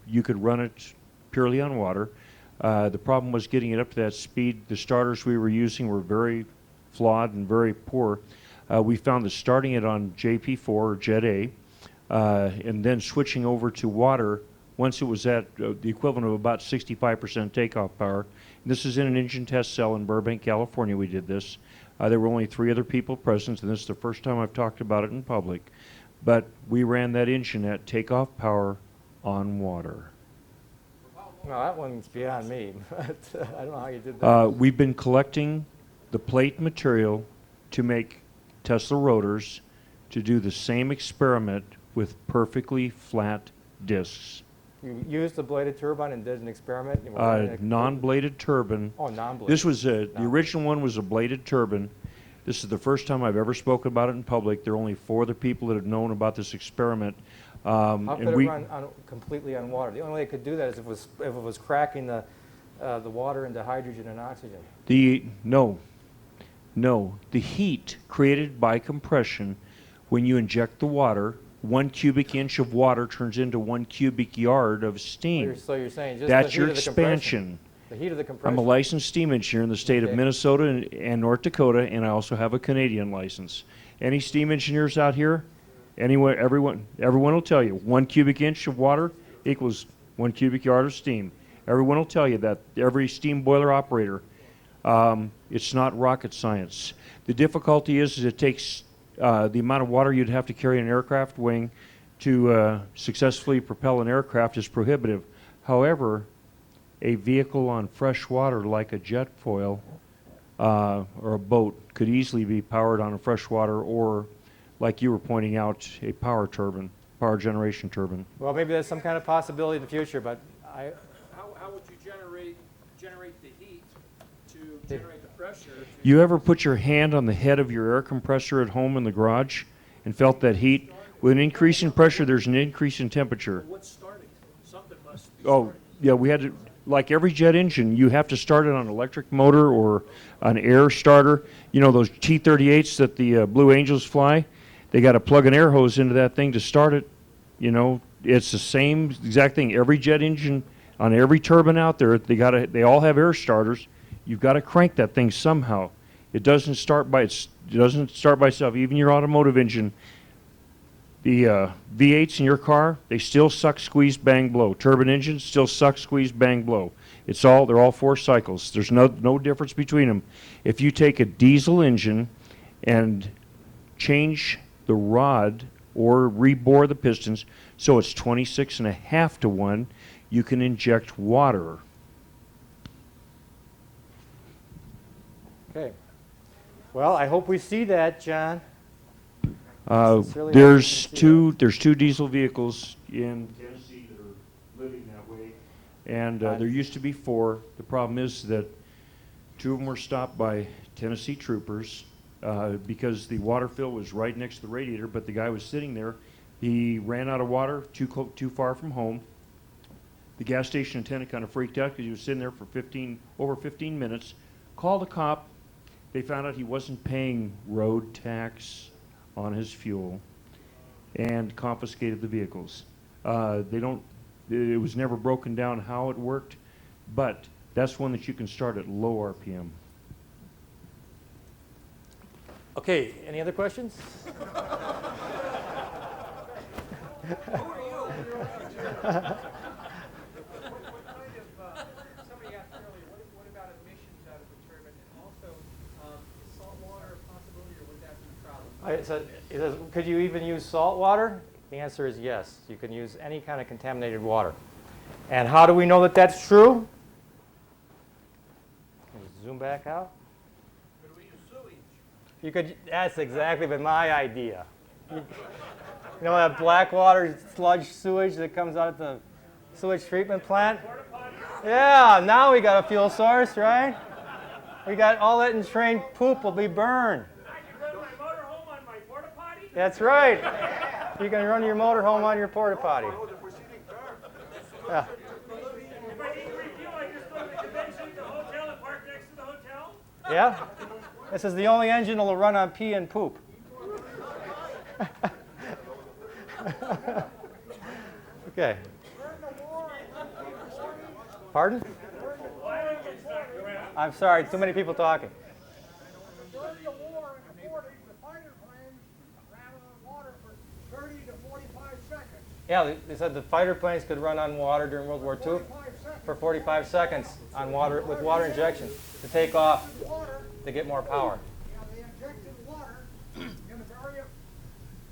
you could run it purely on water. The problem was getting it up to that speed. The starters we were using were very flawed and very poor. We found that starting it on JP4 or Jet A, and then switching over to water once it was at the equivalent of about 65% takeoff power. And this is in an engine test cell in Burbank, California. We did this. There were only 3 other people present, and this is the first time I've talked about it in public. But we ran that engine at takeoff power on water. No, that one's beyond me. But I don't know how you did that. We've been collecting the plate material to make Tesla rotors to do the same experiment with perfectly flat discs. You used the bladed turbine and did an experiment? You were running a- Non-bladed turbine. Oh, non-bladed. This was the original one was a bladed turbine. This is the first time I've ever spoken about it in public. There are only 4 other people that have known about this experiment. How could it run completely on water? The only way it could do that is if it was cracking the water into hydrogen and oxygen. No. The heat created by compression, when you inject the water, 1 cubic inch of water turns into 1 cubic yard of steam. So you're saying just That's the heat your of the compression. expansion. The heat of the compression. I'm a licensed steam engineer in the state of Okay. Minnesota and North Dakota, and I also have a Canadian license. Any steam engineers out here? Anywhere, everyone will tell you 1 cubic inch of water equals 1 cubic yard of steam. Everyone will tell you that. Every steam boiler operator. It's not rocket science. The difficulty is it takes the amount of water you'd have to carry in an aircraft wing to successfully propel an aircraft is prohibitive. However, a vehicle on fresh water like a jet foil or a boat could easily be powered on a fresh water, or, like you were pointing out, a power generation turbine. Well, maybe there's some kind of possibility in the future, but How would you generate the heat to generate the pressure? You ever put your hand on the head of your air compressor at home in the garage and felt that heat? With an increase in pressure, there's an increase in temperature. What's starting? Something must be Oh, starting. yeah, we had to, like every jet engine, you have to start it on an electric motor or an air starter. You know those T-38s that the Blue Angels fly? They got to plug an air hose into that thing to start it. You know, it's the same exact thing. Every jet engine, on every turbine out there, they all have air starters. You've got to crank that thing somehow. It doesn't start by itself. Even your automotive engine, The V8s in your car, they still suck, squeeze, bang, blow. Turbine engines still suck, squeeze, bang, blow. They're all 4 cycles. There's no difference between them. If you take a diesel engine and change the rod or rebore the pistons so it's 26.5 to 1, you can inject water. Okay. Well, I hope we see that, John. Sincerely, There's hope we see there's 2 diesel vehicles in Tennessee that are living that way, and there used to be 4. The problem is that 2 of them were stopped by Tennessee troopers because the water fill was right next to the radiator, but the guy was sitting there. He ran out of water too far from home. The gas station attendant kind of freaked out because he was sitting there for over 15 minutes. Called a cop. They found out he wasn't paying road tax on his fuel and confiscated the vehicles. It was never broken down how it worked, but that's one that you can start at low RPM. Okay, any other questions? Somebody asked earlier, what about emissions out of the turbine? And also, is salt water a possibility, or would that be a problem? It says, could you even use salt water? The answer is yes. You can use any kind of contaminated water. And how do we know that that's true? Can you zoom back out? Could we use sewage? You could. That's exactly been my idea. You know that black water sludge sewage that comes out of the sewage treatment plant? Yeah, now we got a fuel source, right? We got all that entrained poop will be burned. I can run my motor home on my porta potty? That's right. You can run your motor home on your porta potty. Yeah. If I need to refuel, I just go to the convention, the hotel, and park next to the hotel? Yeah. This is the only engine that will run on pee and poop. Okay. Pardon? I'm sorry, too many people talking. During the war in the 40s, the fighter planes ran on water for 30 to 45 seconds. Yeah, they said the fighter planes could run on water during World War II 45 seconds. for 45 seconds on water with water injection to take off Water, to get more power. yeah, they injected water in a very.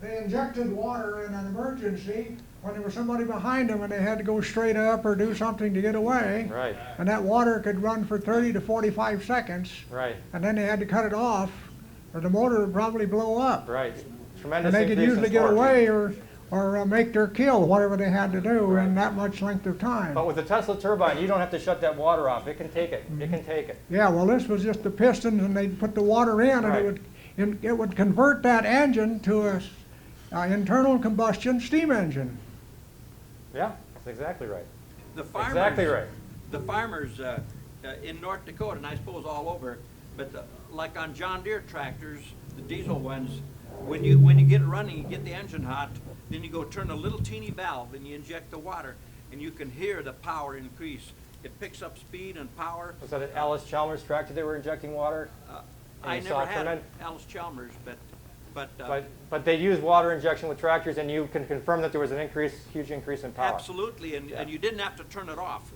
They injected water in an emergency when there was somebody behind them and they had to go straight up or do something to get away. Right, And that water could run for 30 to 45 seconds, right, and then they had to cut it off, or the motor would probably blow up. right. And Tremendous they could increase in usually get torque. away or make their kill, whatever they had to do in that much length of time. But with the Tesla turbine, you don't have to shut that water off. It can take it. It can take it. Yeah, well, this was just the pistons, and they'd put the water in, and Right. it would convert that engine to a internal combustion steam engine. Yeah, that's exactly right. The farmers, Exactly right. The farmers in North Dakota, and I suppose all over, but like on John Deere tractors, the diesel ones, when you get it running, you get the engine hot, then you go turn a little teeny valve and you inject the water, and you can hear the power increase. It picks up speed and power. Was that an Alice Chalmers tractor they were injecting water? I you never saw had tremendous- Alice Chalmers, but But they use water injection with tractors, and you can confirm that there was an huge increase in power. absolutely, and you didn't have to turn it off.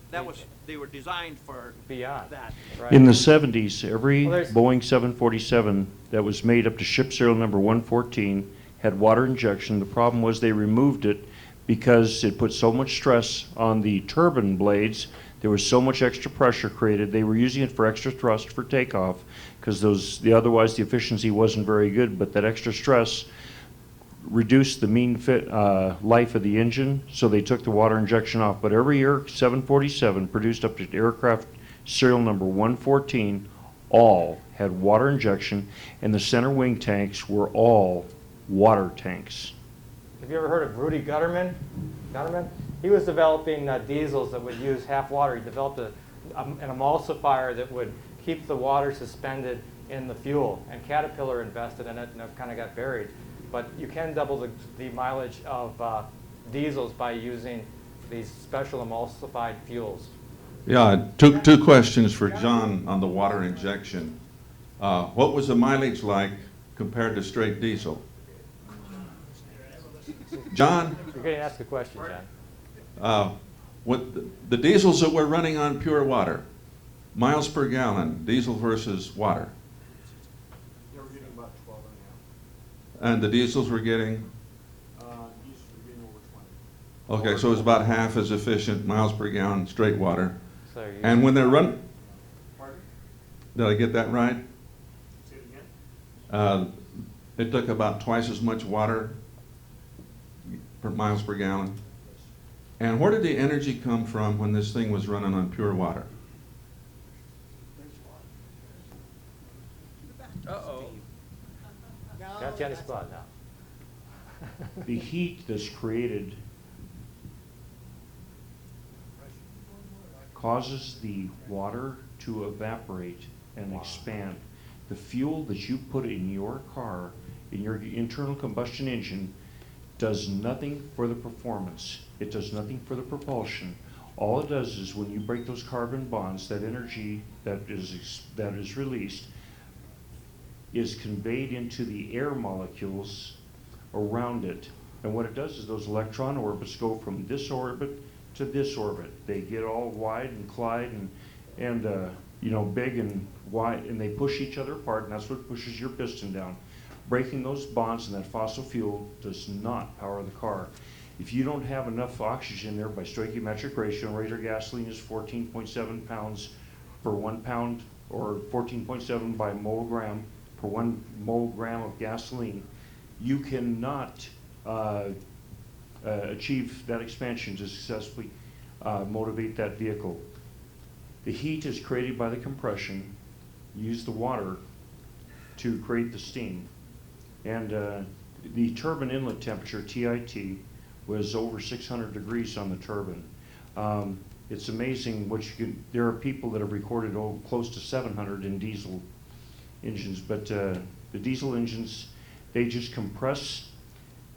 They were designed for Beyond. that. Right. In the 70s, every Well, there's- Boeing 747 that was made up to ship serial number 114 had water injection. The problem was they removed it because it put so much stress on the turbine blades. There was so much extra pressure created. They were using it for extra thrust for takeoff because otherwise the efficiency wasn't very good, but that extra stress reduced the mean life of the engine, so they took the water injection off. But every year, 747 produced up to aircraft serial number 114 all had water injection, and the center wing tanks were all water tanks. Have you ever heard of Rudy Gutterman? He was developing diesels that would use half water. He developed an emulsifier that would keep the water suspended in the fuel. And Caterpillar invested in it, and it kind of got buried. But you can double the mileage of diesels by using these special emulsified fuels. Yeah, two questions for John on the water injection. What was the mileage like compared to straight diesel? John, You're going to ask a question, John. what the diesels that we're running on pure water, miles per gallon, diesel versus water, They were getting about 12 and a half. and the diesels were getting, Diesels were getting over 20. okay, so it's about half as efficient miles per gallon straight water. So you're And when they're run, Pardon? did I get that right? Say it again? It took about twice as much water per miles per gallon. And where did the energy come from when this thing was running on pure water? Uh-oh. got you on the spot now. The heat that's created causes the water to evaporate and expand. The fuel that you put in your car, in your internal combustion engine, does nothing for the performance. It does nothing for the propulsion. All it does is when you break those carbon bonds, that energy that is released is conveyed into the air molecules around it. And what it does is those electron orbits go from this orbit to this orbit. They get all wide and Clyde and big and wide, and they push each other apart, and that's what pushes your piston down. Breaking those bonds in that fossil fuel does not power the car. If you don't have enough oxygen there by stoichiometric ratio, and regular gasoline is 14.7 pounds per 1 pound, or 14.7 by mole gram per 1 mole gram of gasoline, you cannot achieve that expansion to successfully motivate that vehicle. The heat is created by the compression. Use the water to create the steam. And the turbine inlet temperature, TIT, was over 600 degrees on the turbine. It's amazing what you can, there are people that have recorded close to 700 in diesel engines, but the diesel engines, they just compress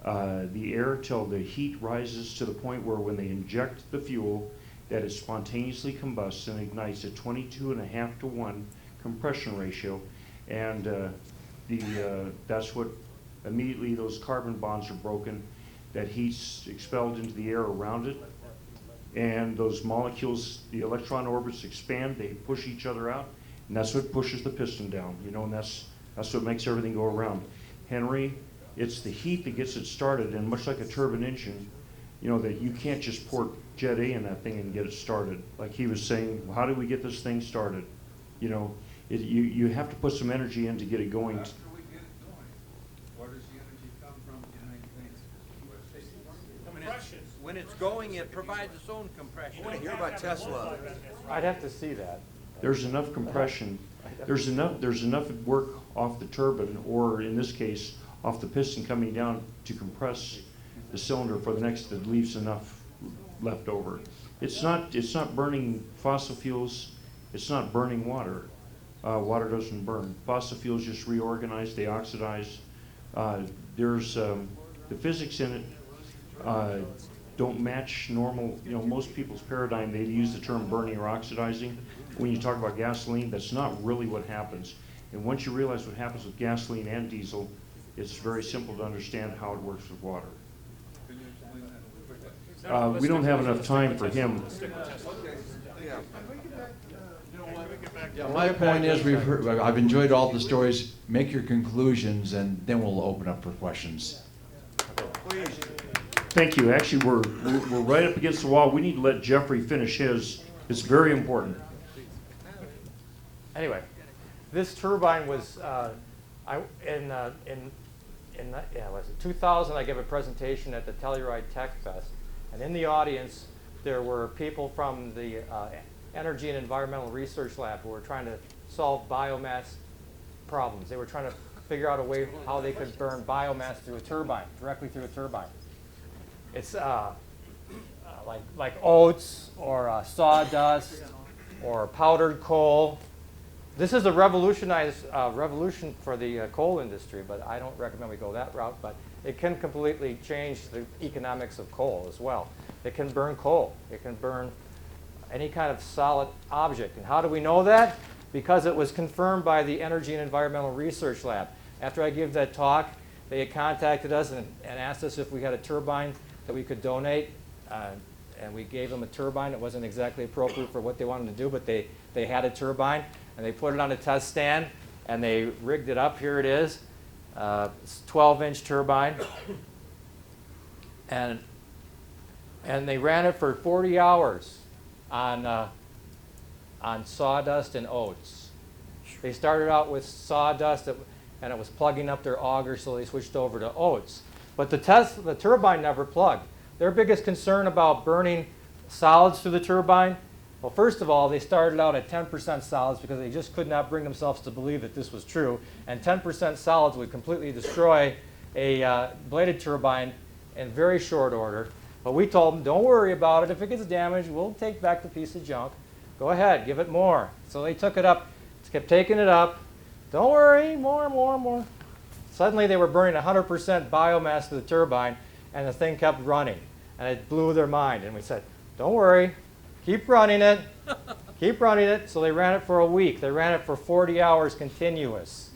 the air till the heat rises to the point where when they inject the fuel, that it spontaneously combusts and ignites at 22.5 to 1 compression ratio. And that's what immediately those carbon bonds are broken, that heat's expelled into the air around it, and those molecules, the electron orbits expand, they push each other out, and that's what pushes the piston down, and that's what makes everything go around. Henry, it's the heat that gets it started, and much like a turbine engine, that you can't just pour Jet A in that thing and get it started. Like he was saying, how do we get this thing started? You have to put some energy in to get it going. After we get it going, where does the energy come from in the United States? When it's going, it provides its own compression. I want to hear about Tesla. I'd have to see that. There's enough compression. There's enough work off the turbine, or in this case, off the piston coming down to compress the cylinder for the next that leaves enough left over. It's not burning fossil fuels. It's not burning water. Water doesn't burn. Fossil fuels just reorganize. They oxidize. There's the physics in it don't match normal. Most people's paradigm, they use the term burning or oxidizing. When you talk about gasoline, that's not really what happens. And once you realize what happens with gasoline and diesel, it's very simple to understand how it works with water. Can you explain that a little bit? We don't have enough time for him. Yeah, my point is, I've enjoyed all the stories. Make your conclusions, and then we'll open up for questions. Thank you. Actually, we're right up against the wall. We need to let Jeffrey finish his. It's very important. Anyway, this turbine was in 2000. I gave a presentation at the Telluride Tech Fest, and in the audience there were people from the Energy and Environmental Research Lab who were trying to solve biomass problems. They were trying to figure out a way how they could burn biomass through a turbine, directly through a turbine. It's like oats or sawdust or powdered coal. This is a revolution for the coal industry, but I don't recommend we go that route. But it can completely change the economics of coal as well. It can burn coal. It can burn any kind of solid object. And how do we know that? Because it was confirmed by the Energy and Environmental Research Lab. After I give that talk, They had contacted us and asked us if we had a turbine that we could donate, and we gave them a turbine. It wasn't exactly appropriate for what they wanted to do, but they had a turbine, and they put it on a test stand, and they rigged it up. Here it is. It's a 12-inch turbine, and they ran it for 40 hours on sawdust and oats. They started out with sawdust, and it was plugging up their auger, so they switched over to oats. But the turbine never plugged. Their biggest concern about burning solids through the turbine, well, first of all, they started out at 10% solids because they just could not bring themselves to believe that this was true. And 10% solids would completely destroy a bladed turbine in very short order. But we told them, don't worry about it. If it gets damaged, we'll take back the piece of junk. Go ahead, give it more. So they took it up, kept taking it up. Don't worry, more. Suddenly they were burning 100% biomass to the turbine, and the thing kept running. And it blew their mind. And we said, don't worry, keep running it. Keep running it. So they ran it for a week. They ran it for 40 hours continuous.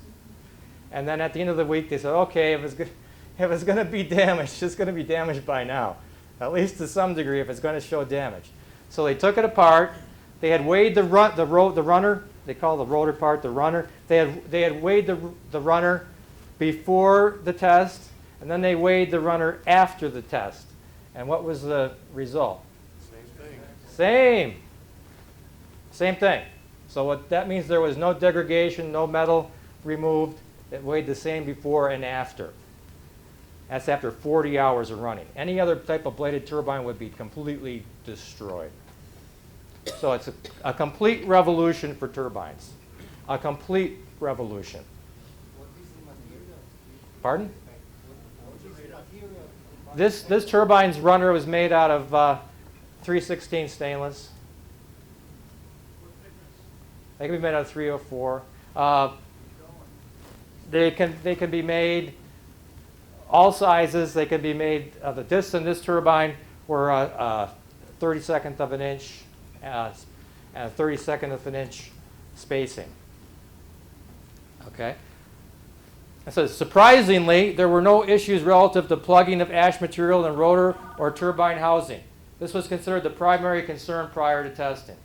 And then at the end of the week, they said, okay, if it's going to be damaged, it's going to be damaged by now, at least to some degree if it's going to show damage. So they took it apart. They had weighed the runner. They call the rotor part the runner. They had weighed the runner before the test, and then they weighed the runner after the test. And what was the result? Same thing. So what that means, there was no degradation, no metal removed. It weighed the same before and after. That's after 40 hours of running. Any other type of bladed turbine would be completely destroyed. So it's a complete revolution for turbines. A complete revolution. Pardon? This turbine's runner was made out of 316 stainless. They can be made out of 304. They can be made all sizes. They can be made. The discs in this turbine were 32nd of an inch and a 32nd of an inch spacing. Okay. It says, surprisingly, there were no issues relative to plugging of ash material in rotor or turbine housing. This was considered the primary concern prior to testing.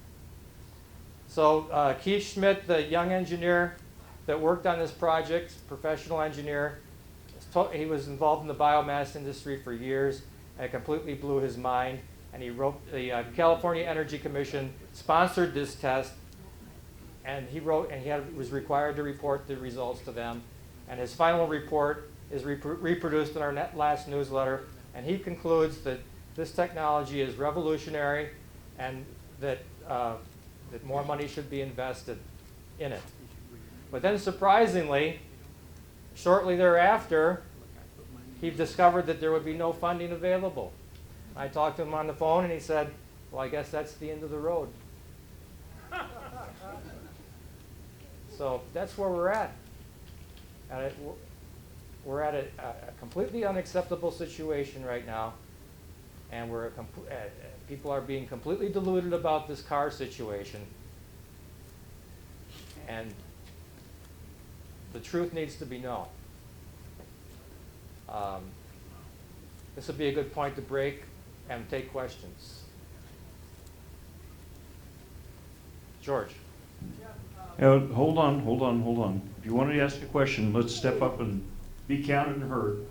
So Keith Schmidt, the young engineer that worked on this project, professional engineer, he was involved in the biomass industry for years, and it completely blew his mind. And he wrote, the California Energy Commission sponsored this test, and he was required to report the results to them. And his final report is reproduced in our last newsletter, and he concludes that this technology is revolutionary and that more money should be invested in it. But then surprisingly, shortly thereafter, he discovered that there would be no funding available. I talked to him on the phone, and he said, well, I guess that's the end of the road. So that's where we're at. We're at a completely unacceptable situation right now, and people are being completely deluded about this car situation, and the truth needs to be known. This would be a good point to break and take questions. George. Hold on. If you wanted to ask a question, let's step up and be counted and heard.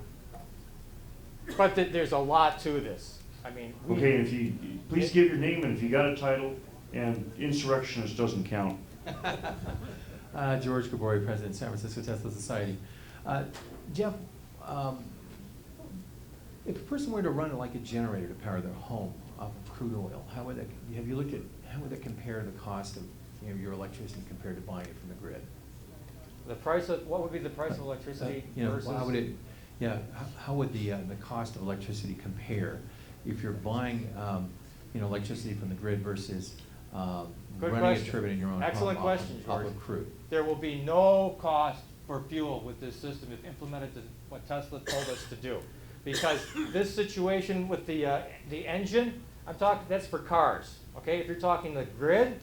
But there's a lot to this. I mean, okay, if you please give your name and if you got a title, and insurrectionist doesn't count. George Gabori, President, San Francisco Tesla Society. Jeff, if a person were to run it like a generator to power their home off of crude oil, how would that compare the cost of your electricity compared to buying it from the grid? The price of what would be the price of electricity versus? How would the cost of electricity compare if you're buying electricity from the grid versus running a turbine in your own Excellent home question, off George. of crude? There will be no cost for fuel with this system if implemented what Tesla told us to do, because this situation with the engine, that's for cars. Okay, if you're talking the grid,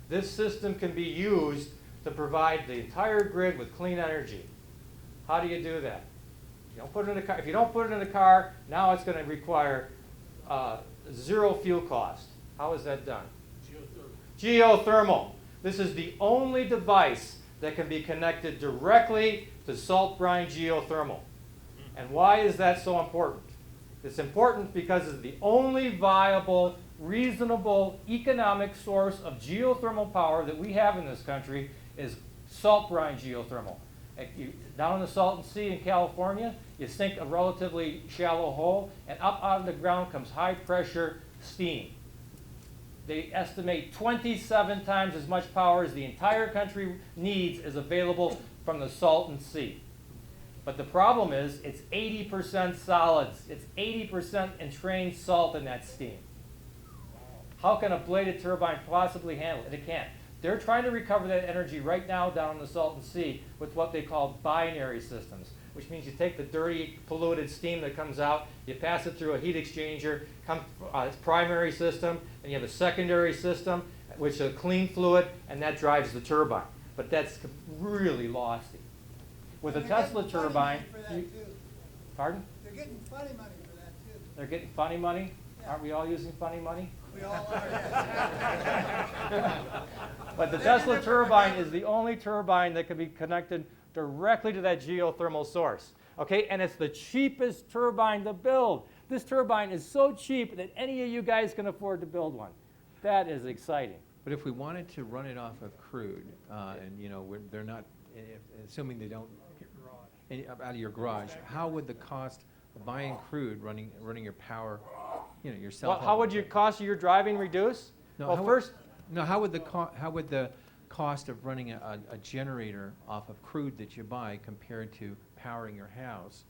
this system can be used to provide the entire grid with clean energy. How do you do that? You don't put it in the car. If you don't put it in the car, now it's going to require zero fuel cost. How is that done? Geothermal. This is the only device that can be connected directly to salt brine geothermal. And why is that so important? It's important because it's the only viable, reasonable, economic source of geothermal power that we have in this country is salt brine geothermal. Down in the Salton Sea in California, you sink a relatively shallow hole, and up out of the ground comes high pressure steam. They estimate 27 times as much power as the entire country needs is available from the Salton Sea. But the problem is it's 80% solids. It's 80% entrained salt in that steam. How can a bladed turbine possibly handle it? It can't. They're trying to recover that energy right now down in the Salton Sea with what they call binary systems, which means you take the dirty, polluted steam that comes out, you pass it through a heat exchanger, it's primary system, and you have a secondary system, which is a clean fluid, and that drives the turbine. But that's really lofty. With a Tesla turbine, pardon? They're getting funny money for that too. They're getting funny money? Yeah. Aren't we all using funny money? We all are, yes. But the Tesla turbine is the only turbine that can be connected directly to that geothermal source. Okay, and it's the cheapest turbine to build. This turbine is so cheap that any of you guys can afford to build one. That is exciting. But if we wanted to run it off of crude, and you know, they're not, assuming they don't out of your garage, how would the cost of buying crude, running your power, you know, yourself? Well, how would your cost of your driving reduce? No, well, how would the cost of running a generator off of crude that you buy compared to powering your house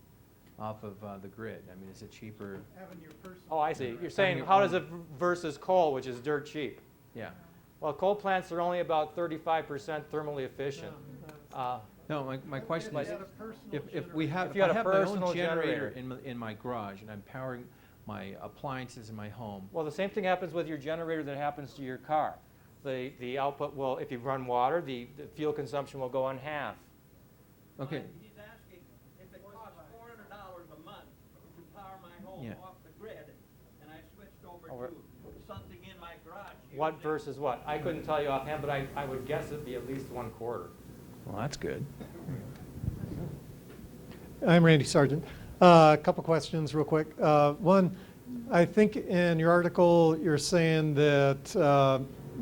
off of the grid? I mean, is it cheaper? Having your personal. Oh, I see. You're saying how does it versus coal, which is dirt cheap? Yeah. Well, coal plants are only about 35% thermally efficient. No, my question is, if I have my own generator in my garage and I'm powering my appliances in my home. Well, the same thing happens with your generator that happens to your car. The output will, if you run water, the fuel consumption will go in half. Okay. He's asking if it costs $400 a month to power my home off the grid, and I switched over to something in my garage. What versus what? I couldn't tell you offhand, but I would guess it'd be at least 1/4. Well, that's good. I'm Randy Sargent. A couple questions real quick. One, I think in your article you're saying that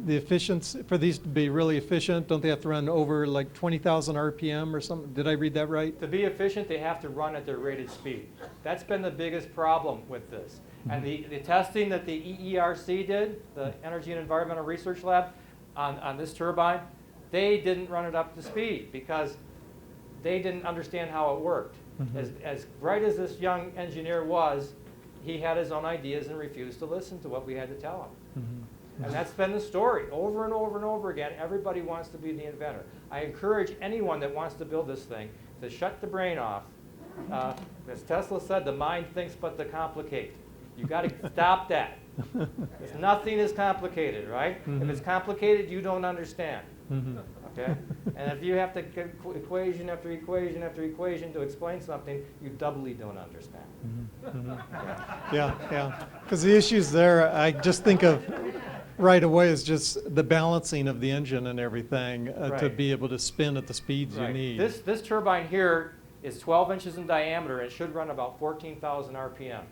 the efficiency, for these to be really efficient, don't they have to run over like 20,000 RPM or something? Did I read that right? To be efficient, they have to run at their rated speed. That's been the biggest problem with this. And the testing that the EERC did, the Energy and Environmental Research Lab, on this turbine, they didn't run it up to speed because they didn't understand how it worked. As bright as this young engineer was, he had his own ideas and refused to listen to what we had to tell him. And that's been the story over and over and over again. Everybody wants to be the inventor. I encourage anyone that wants to build this thing to shut the brain off. As Tesla said, the mind thinks but to complicate. You got to stop that. Nothing is complicated, right? If it's complicated, you don't understand. Okay? And if you have to get equation after equation after equation to explain something, you doubly don't understand. Yeah. Because the issues there, I just think of right away is just the balancing of the engine and everything to be able to spin at the speeds you need. This turbine here is 12 inches in diameter. It should run about 14,000 RPM.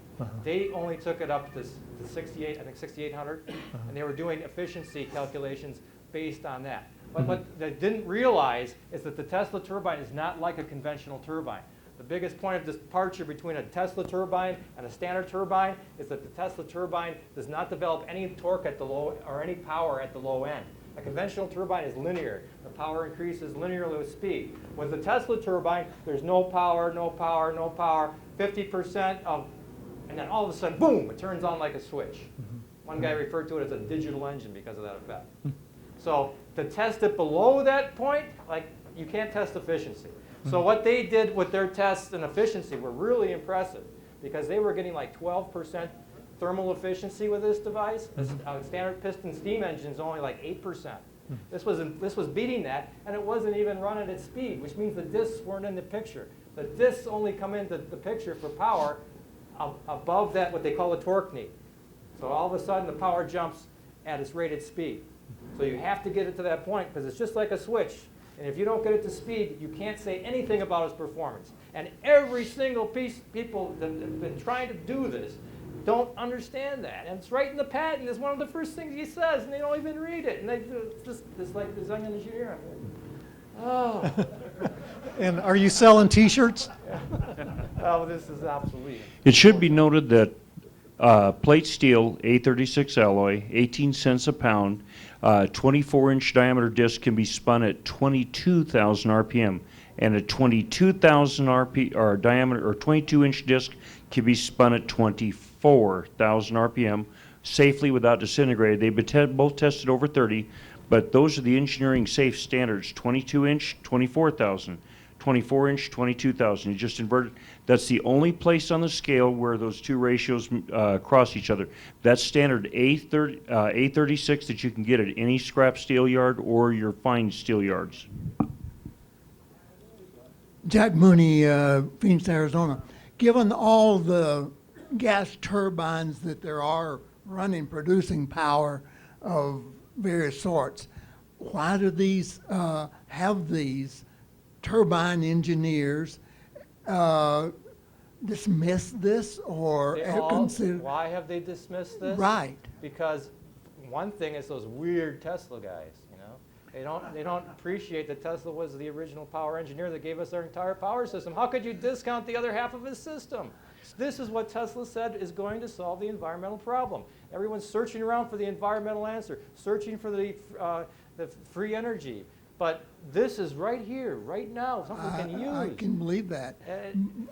They only took it up to 68, I think 6,800, and they were doing efficiency calculations based on that. But what they didn't realize is that the Tesla turbine is not like a conventional turbine. The biggest point of departure between a Tesla turbine and a standard turbine is that the Tesla turbine does not develop any torque at the low or any power at the low end. A conventional turbine is linear. The power increases linearly with speed. With the Tesla turbine, there's no power, 50% of, and then all of a sudden, boom, it turns on like a switch. One guy referred to it as a digital engine because of that effect. So to test it below that point, like, you can't test efficiency. So what they did with their tests and efficiency were really impressive because they were getting like 12% thermal efficiency with this device. A standard piston steam engine is only like 8%. This was beating that, and it wasn't even running at speed, which means the discs weren't in the picture. The discs only come into the picture for power above that, what they call a torque knee. So all of a sudden the power jumps at its rated speed. So you have to get it to that point because it's just like a switch. And if you don't get it to speed, you can't say anything about its performance. And every single people that have been trying to do this don't understand that. And it's right in the patent. It's one of the first things he says, and they don't even read it. And they just, it's like design engineer. Oh. And are you selling T-shirts? Oh, this is obsolete. It should be noted that plate steel, A36 alloy, 18 cents a pound, 24-inch diameter disc can be spun at 22,000 RPM, and a 22,000 or diameter or 22-inch disc can be spun at 24,000 RPM safely without disintegrating. They've been both tested over 30, but those are the engineering safe standards: 22-inch, 24,000. 24-inch, 22,000. You just inverted. That's the only place on the scale where those two ratios cross each other. That's standard A36 that you can get at any scrap steel yard or your fine steel yards. Jack Mooney, Phoenix, Arizona. Given all the gas turbines that there are running, producing power of various sorts, why do these have these turbine engineers dismiss this or consider? Why have they dismissed this? Right. Because one thing is those weird Tesla guys, you know. They don't appreciate that Tesla was the original power engineer that gave us our entire power system. How could you discount the other half of his system? This is what Tesla said is going to solve the environmental problem. Everyone's searching around for the environmental answer, searching for the free energy. But this is right here, right now, something we can use. I can believe that.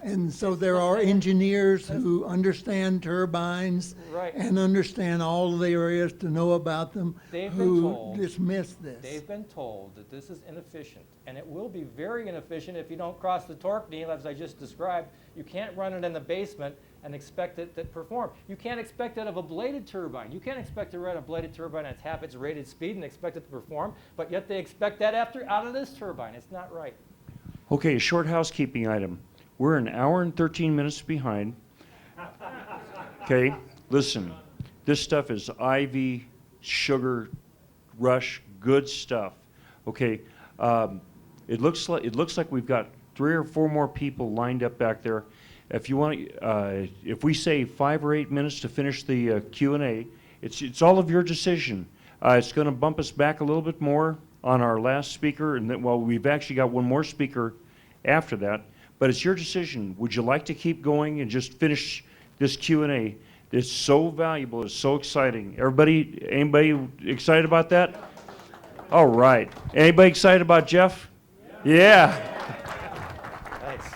And so there are engineers who understand turbines and understand all the areas to know about them who dismiss this. They've been told that this is inefficient, and it will be very inefficient if you don't cross the torque knee, as I just described. You can't run it in the basement and expect it to perform. You can't expect that of a bladed turbine. You can't expect to run a bladed turbine at half its rated speed and expect it to perform, but yet they expect that out of this turbine. It's not right. Okay, a short housekeeping item. We're an hour and 13 minutes behind. Okay, listen, this stuff is IV, sugar, rush, good stuff. Okay, it looks like we've got 3 or 4 more people lined up back there. If you want, if we say 5 or 8 minutes to finish the Q&A, it's all of your decision. It's going to bump us back a little bit more on our last speaker, and then, well, we've actually got one more speaker after that. But it's your decision. Would you like to keep going and just finish this Q&A? It's so valuable. It's so exciting. Anybody excited about that? All right. Anybody excited about Jeff? Yeah. Thanks.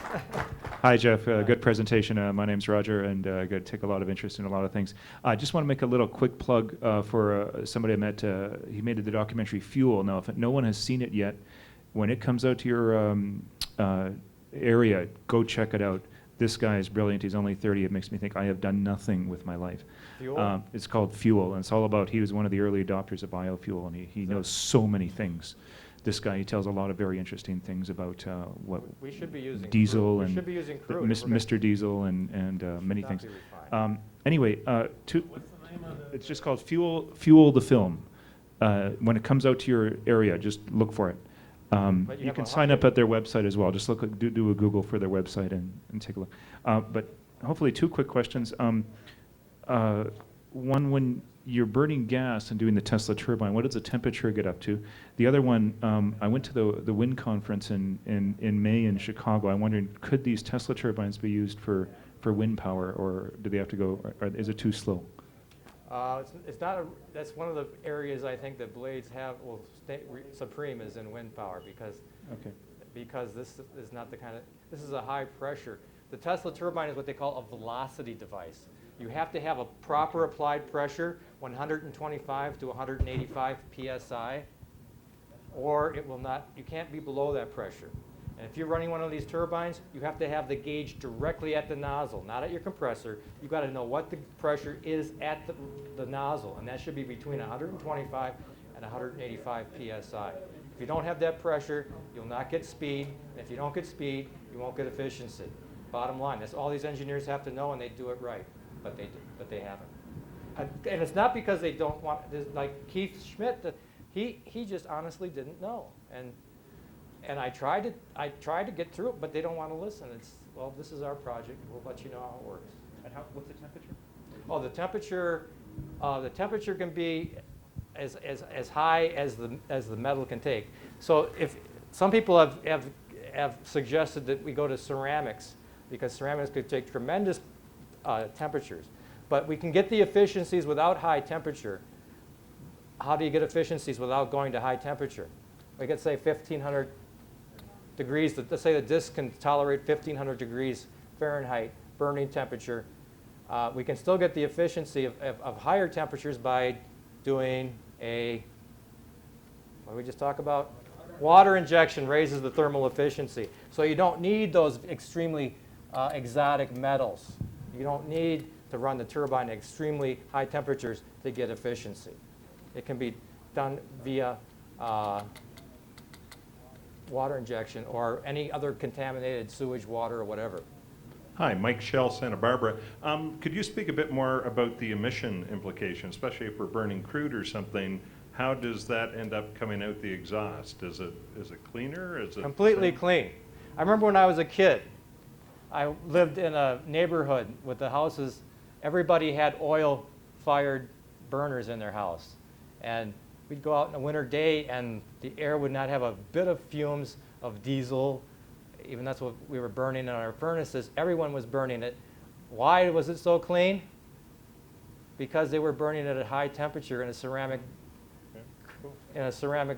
Hi, Jeff. Good presentation. My name's Roger, and I take a lot of interest in a lot of things. I just want to make a little quick plug for somebody I met. He made the documentary Fuel. Now, if no one has seen it yet, when it comes out to your area, go check it out. This guy is brilliant. He's only 30. It makes me think I have done nothing with my life. Fuel? It's called Fuel, and it's all about, he was one of the early adopters of biofuel, and he knows so many things. This guy, he tells a lot of very interesting things about what we should be using diesel crude. and We should be using crude. Mr. Diesel and many not things. be refined. Anyway, it's just called Fuel the Film. When it comes out to your area, just look for it. You can sign up at their website as well. Just do a Google for their website and take a look. But hopefully 2 quick questions. One, when you're burning gas and doing the Tesla turbine, what does the temperature get up to? The other one, I went to the wind conference in May in Chicago. I'm wondering, could these Tesla turbines be used for wind power, or do they have to go, or is it too slow? It's not that's one of the areas I think that blades will stay supreme is in wind power because this is not the kind of, this is a high pressure. The Tesla turbine is what they call a velocity device. You have to have a proper applied pressure, 125 to 185 psi, or it will not, you can't be below that pressure. And if you're running one of these turbines, you have to have the gauge directly at the nozzle, not at your compressor. You've got to know what the pressure is at the nozzle, and that should be between 125 and 185 psi. If you don't have that pressure, you'll not get speed. And if you don't get speed, you won't get efficiency. Bottom line, that's all these engineers have to know, and they do it right, but they haven't. And it's not because they don't want, like Keith Schmidt, he just honestly didn't know. And I tried to get through it, but they don't want to listen. It's, well, this is our project. We'll let you know how it works. And what's the temperature? Oh, the temperature can be as high as the metal can take. So if some people have suggested that we go to ceramics, because ceramics could take tremendous temperatures, but we can get the efficiencies without high temperature. How do you get efficiencies without going to high temperature? We could say 1,500 degrees. Let's say the disc can tolerate 1,500 degrees Fahrenheit burning temperature. We can still get the efficiency of higher temperatures by doing what did we just talk about? Water injection raises the thermal efficiency. So you don't need those extremely exotic metals. You don't need to run the turbine at extremely high temperatures to get efficiency. It can be done via water injection or any other contaminated sewage water or whatever. Hi, Mike Shell, Santa Barbara. Could you speak a bit more about the emission implications, especially if we're burning crude or something? How does that end up coming out the exhaust? Is it cleaner? Is it completely clean? I remember when I was a kid, I lived in a neighborhood with the houses. Everybody had oil-fired burners in their house, and we'd go out in a winter day, and the air would not have a bit of fumes of diesel. Even that's what we were burning in our furnaces. Everyone was burning it. Why was it so clean? Because they were burning it at high temperature in a ceramic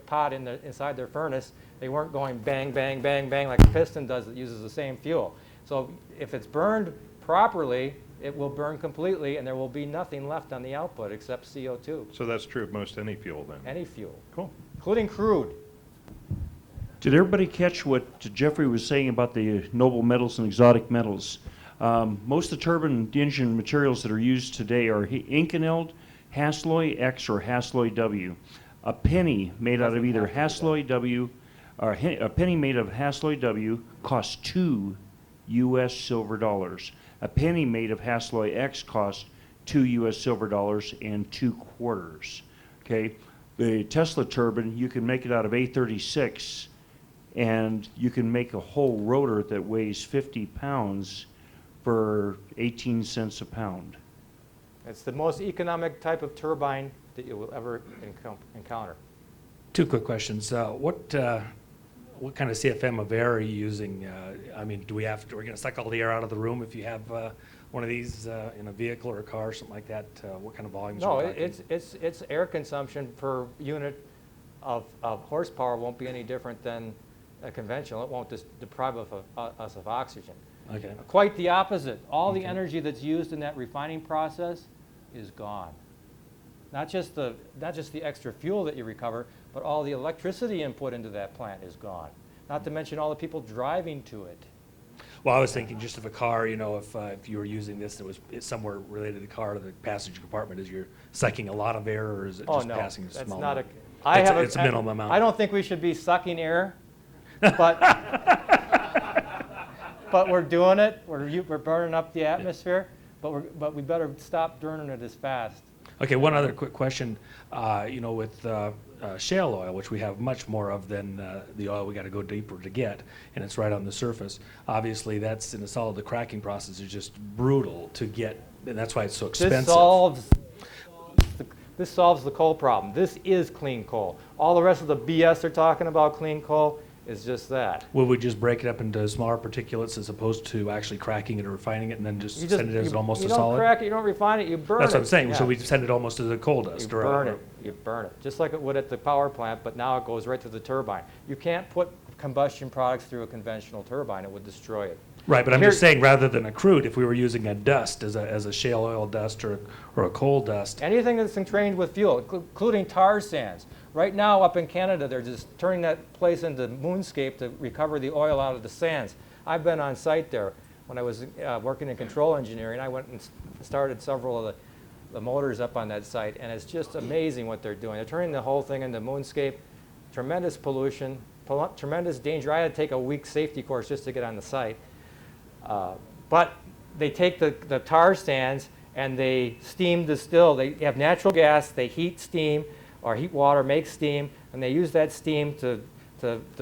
pot inside their furnace. They weren't going bang, bang, bang, bang like a piston does that uses the same fuel. So if it's burned properly, it will burn completely, and there will be nothing left on the output except CO2. So that's true of most any fuel then? Any fuel. Cool. Including crude. Did everybody catch what Jeffrey was saying about the noble metals and exotic metals? Most of the turbine engine materials that are used today are Inconel, Hasloy X, or Hasloy W. A penny made out of either Hasloy W or a penny made of Hasloy W costs 2 U.S. silver dollars. A penny made of Hasloy X costs 2 U.S. silver dollars and 2 quarters. Okay, the Tesla turbine, you can make it out of A36, and you can make a whole rotor that weighs 50 pounds for 18 cents a pound. It's the most economic type of turbine that you will ever encounter. Two quick questions. What kind of CFM of air are you using? I mean, we're going to suck all the air out of the room if you have one of these in a vehicle or a car or something like that? What kind of volumes are we talking? It's air consumption per unit of horsepower won't be any different than a conventional. It won't deprive us of oxygen. Okay. Quite the opposite. All the energy that's used in that refining process is gone. Not just the extra fuel that you recover, but all the electricity input into that plant is gone. Not to mention all the people driving to it. Well, I was thinking just of a car, you know, if you were using this, it's somewhere related to the car, the passenger compartment, is you're sucking a lot of air, or is it just passing a small amount? It's a minimum amount. I don't think we should be sucking air, but but we're doing it. We're burning up the atmosphere, but we better stop burning it as fast. Okay, one other quick question. You know, with shale oil, which we have much more of than the oil we got to go deeper to get, and it's right on the surface. Obviously, that's in a solid. The cracking process is just brutal to get, and that's why it's so expensive. This solves the coal problem. This is clean coal. All the rest of the BS they're talking about clean coal is just that. Will we just break it up into smaller particulates as opposed to actually cracking it or refining it and then just send it as almost a solid? You don't crack it, you don't refine it, you burn it. That's what I'm saying. Yeah. So we send it almost as a coal dust. You burn it. You burn it. Just like it would at the power plant, but now it goes right to the turbine. You can't put combustion products through a conventional turbine. It would destroy it. Right, but I'm just saying, rather than a crude, if we were using a dust as a shale oil dust or a coal dust. Anything that's entrained with fuel, including tar sands. Right now up in Canada, they're just turning that place into moonscape to recover the oil out of the sands. I've been on site there. When I was working in control engineering, I went and started several of the motors up on that site, and it's just amazing what they're doing. They're turning the whole thing into moonscape, tremendous pollution, tremendous danger. I had to take a week safety course just to get on the site. But they take the tar sands and they steam distill. They have natural gas, they heat steam or heat water, make steam, and they use that steam to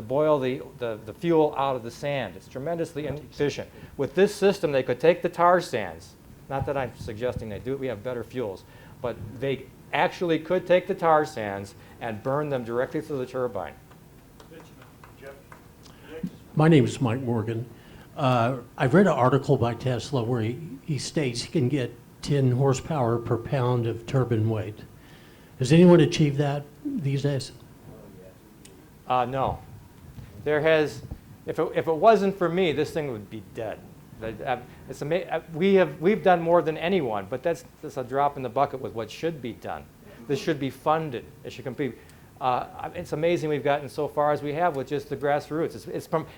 boil the fuel out of the sand. It's tremendously efficient. With this system, they could take the tar sands. Not that I'm suggesting they do it, we have better fuels. But they actually could take the tar sands and burn them directly through the turbine. My name is Mike Morgan. I've read an article by Tesla where he states he can get 10 horsepower per pound of turbine weight. Has anyone achieved that these days? No. There has, if it wasn't for me, this thing would be dead. It's we've done more than anyone, but that's a drop in the bucket with what should be done. This should be funded. It should compete. It's amazing we've gotten so far as we have with just the grassroots.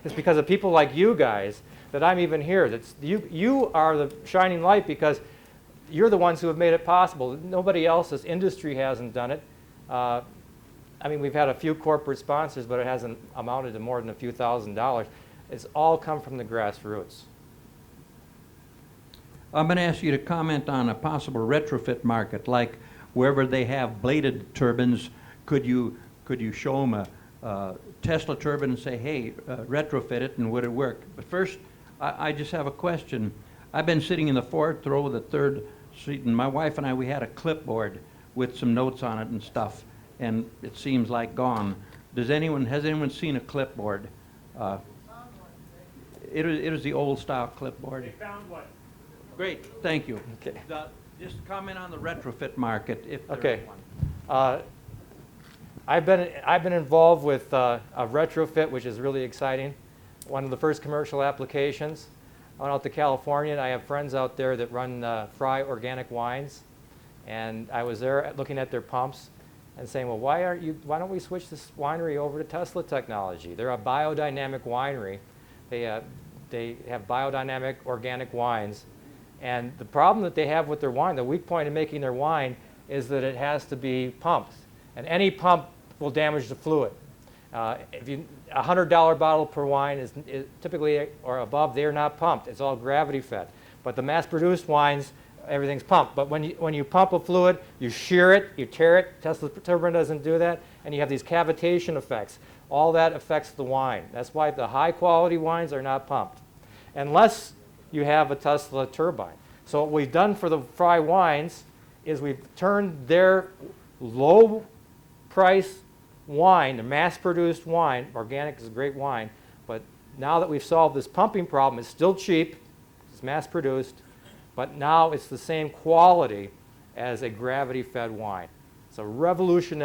It's because of people like you guys that I'm even here. You are the shining light because you're the ones who have made it possible. Nobody else, this industry hasn't done it. I mean, we've had a few corporate sponsors, but it hasn't amounted to more than a few $1,000s. It's all come from the grassroots. I'm going to ask you to comment on a possible retrofit market, like wherever they have bladed turbines. Could you show them a Tesla turbine and say, hey, retrofit it, and would it work? But first, I just have a question. I've been sitting in the fourth row of the third seat, and my wife and I, we had a clipboard with some notes on it and stuff, and it seems like gone. Has anyone seen a clipboard? It was the old style clipboard. They found one. Great, thank you. Okay. Just comment on the retrofit market, if there Okay. is one. I've been involved with a retrofit, which is really exciting. One of the first commercial applications. I went out to California, and I have friends out there that run Fry organic wines, and I was there looking at their pumps and saying, well, why don't we switch this winery over to Tesla technology? They're a biodynamic winery. They have biodynamic organic wines, and the problem that they have with their wine, the weak point in making their wine, is that it has to be pumped, and any pump will damage the fluid. If a $100 bottle per wine is typically or above, they're not pumped. It's all gravity fed. But the mass-produced wines, everything's pumped. But when you pump a fluid, you shear it, you tear it. Tesla turbine doesn't do that, and you have these cavitation effects. All that affects the wine. That's why the high-quality wines are not pumped, unless you have a Tesla turbine. So what we've done for the Fry wines is we've turned their low-price wine, the mass-produced wine, organic is a great wine, but now that we've solved this pumping problem, it's still cheap, it's mass-produced, but now it's the same quality as a gravity-fed wine. It's a revolution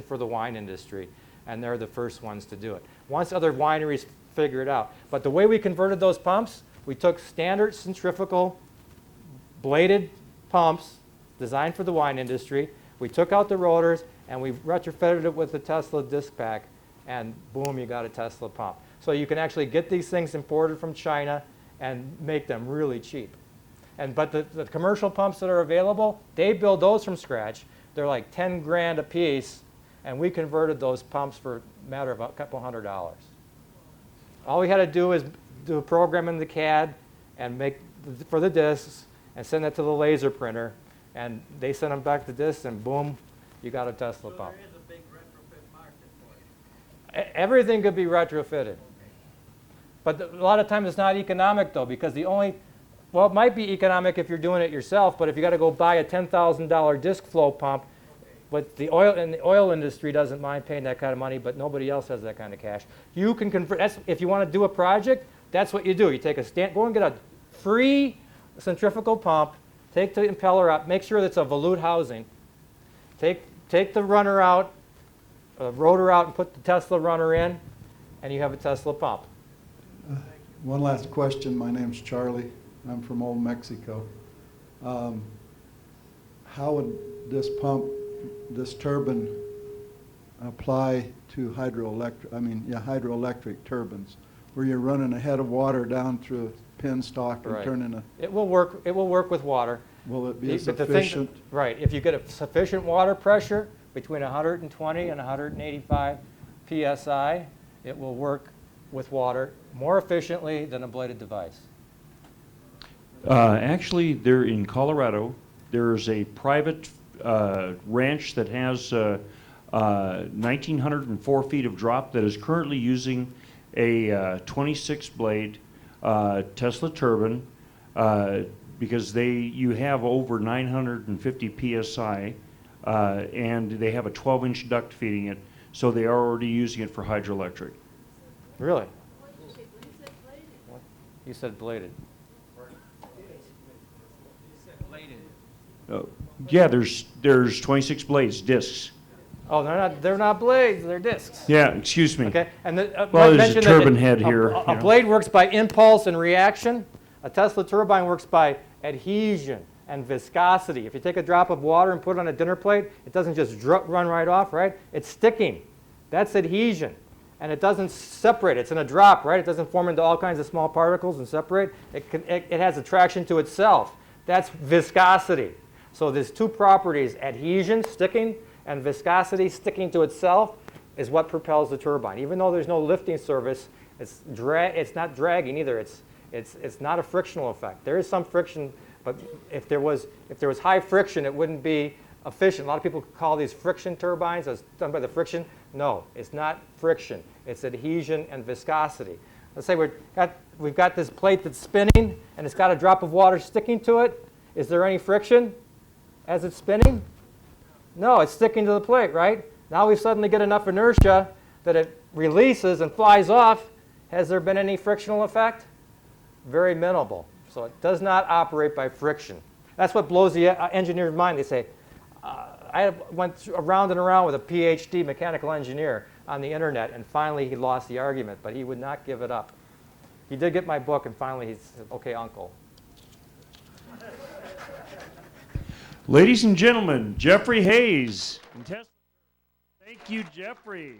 for the wine industry, and they're the first ones to do it. Once other wineries figure it out. But the way we converted those pumps, we took standard centrifugal bladed pumps designed for the wine industry, we took out the rotors, and we retrofitted it with the Tesla disc pack, and boom, you got a Tesla pump. So you can actually get these things imported from China and make them really cheap. But the commercial pumps that are available, they build those from scratch. They're like 10 grand a piece, and we converted those pumps for a matter of a couple $100. All we had to do is do a program in the CAD and make for the discs and send that to the laser printer, and they send them back to discs, and boom, you got a Tesla pump. There is a big retrofit market for it. Everything could be retrofitted. But a lot of times it's not economic, though, because well, it might be economic if you're doing it yourself, but if you got to go buy a $10,000 disc flow pump, but the oil industry doesn't mind paying that kind of money, but nobody else has that kind of cash. You can convert. If you want to do a project, that's what you do. You take go and get a free centrifugal pump, take the impeller out, make sure that's a volute housing. Take the runner out, rotor out, and put the Tesla runner in, and you have a Tesla pump. One last question. My name's Charlie. I'm from Old Mexico. How would this pump, this turbine, apply to hydroelectric turbines, where you're running a head of water down through a penstock and turning a... It will work with water. Will it be sufficient? Right. If you get a sufficient water pressure, between 120 and 185 psi, it will work with water more efficiently than a bladed device. Actually, they're in Colorado. There's a private ranch that has 1,904 feet of drop that is currently using a 26 blade Tesla turbine because you have over 950 psi and they have a 12-inch duct feeding it, so they are already using it for hydroelectric. Really? You said bladed. Yeah, there's 26 blades, discs. Oh, they're not blades, they're discs. Yeah, excuse me. Okay, and well, there's a turbine head here. A blade works by impulse and reaction. A Tesla turbine works by adhesion and viscosity. If you take a drop of water and put it on a dinner plate, it doesn't just run right off, right? It's sticking. That's adhesion. And it doesn't separate. It's in a drop, right? It doesn't form into all kinds of small particles and separate. It has attraction to itself. That's viscosity. So there's two properties, adhesion, sticking, and viscosity, sticking to itself, is what propels the turbine. Even though there's no lifting surface, it's not dragging either. It's not a frictional effect. There is some friction, but if there was high friction, it wouldn't be efficient. A lot of people call these friction turbines as done by the friction. No, it's not friction. It's adhesion and viscosity. Let's say we've got this plate that's spinning, and it's got a drop of water sticking to it. Is there any friction as it's spinning? No, it's sticking to the plate, right? Now we suddenly get enough inertia that it releases and flies off. Has there been any frictional effect? Very minimal. So it does not operate by friction. That's what blows the engineer's mind. They say, I went around and around with a PhD mechanical engineer on the internet, and finally he lost the argument, but he would not give it up. He did get my book, and finally he said, okay, uncle. Ladies and gentlemen, Jeffrey Hayes. Thank you, Jeffrey.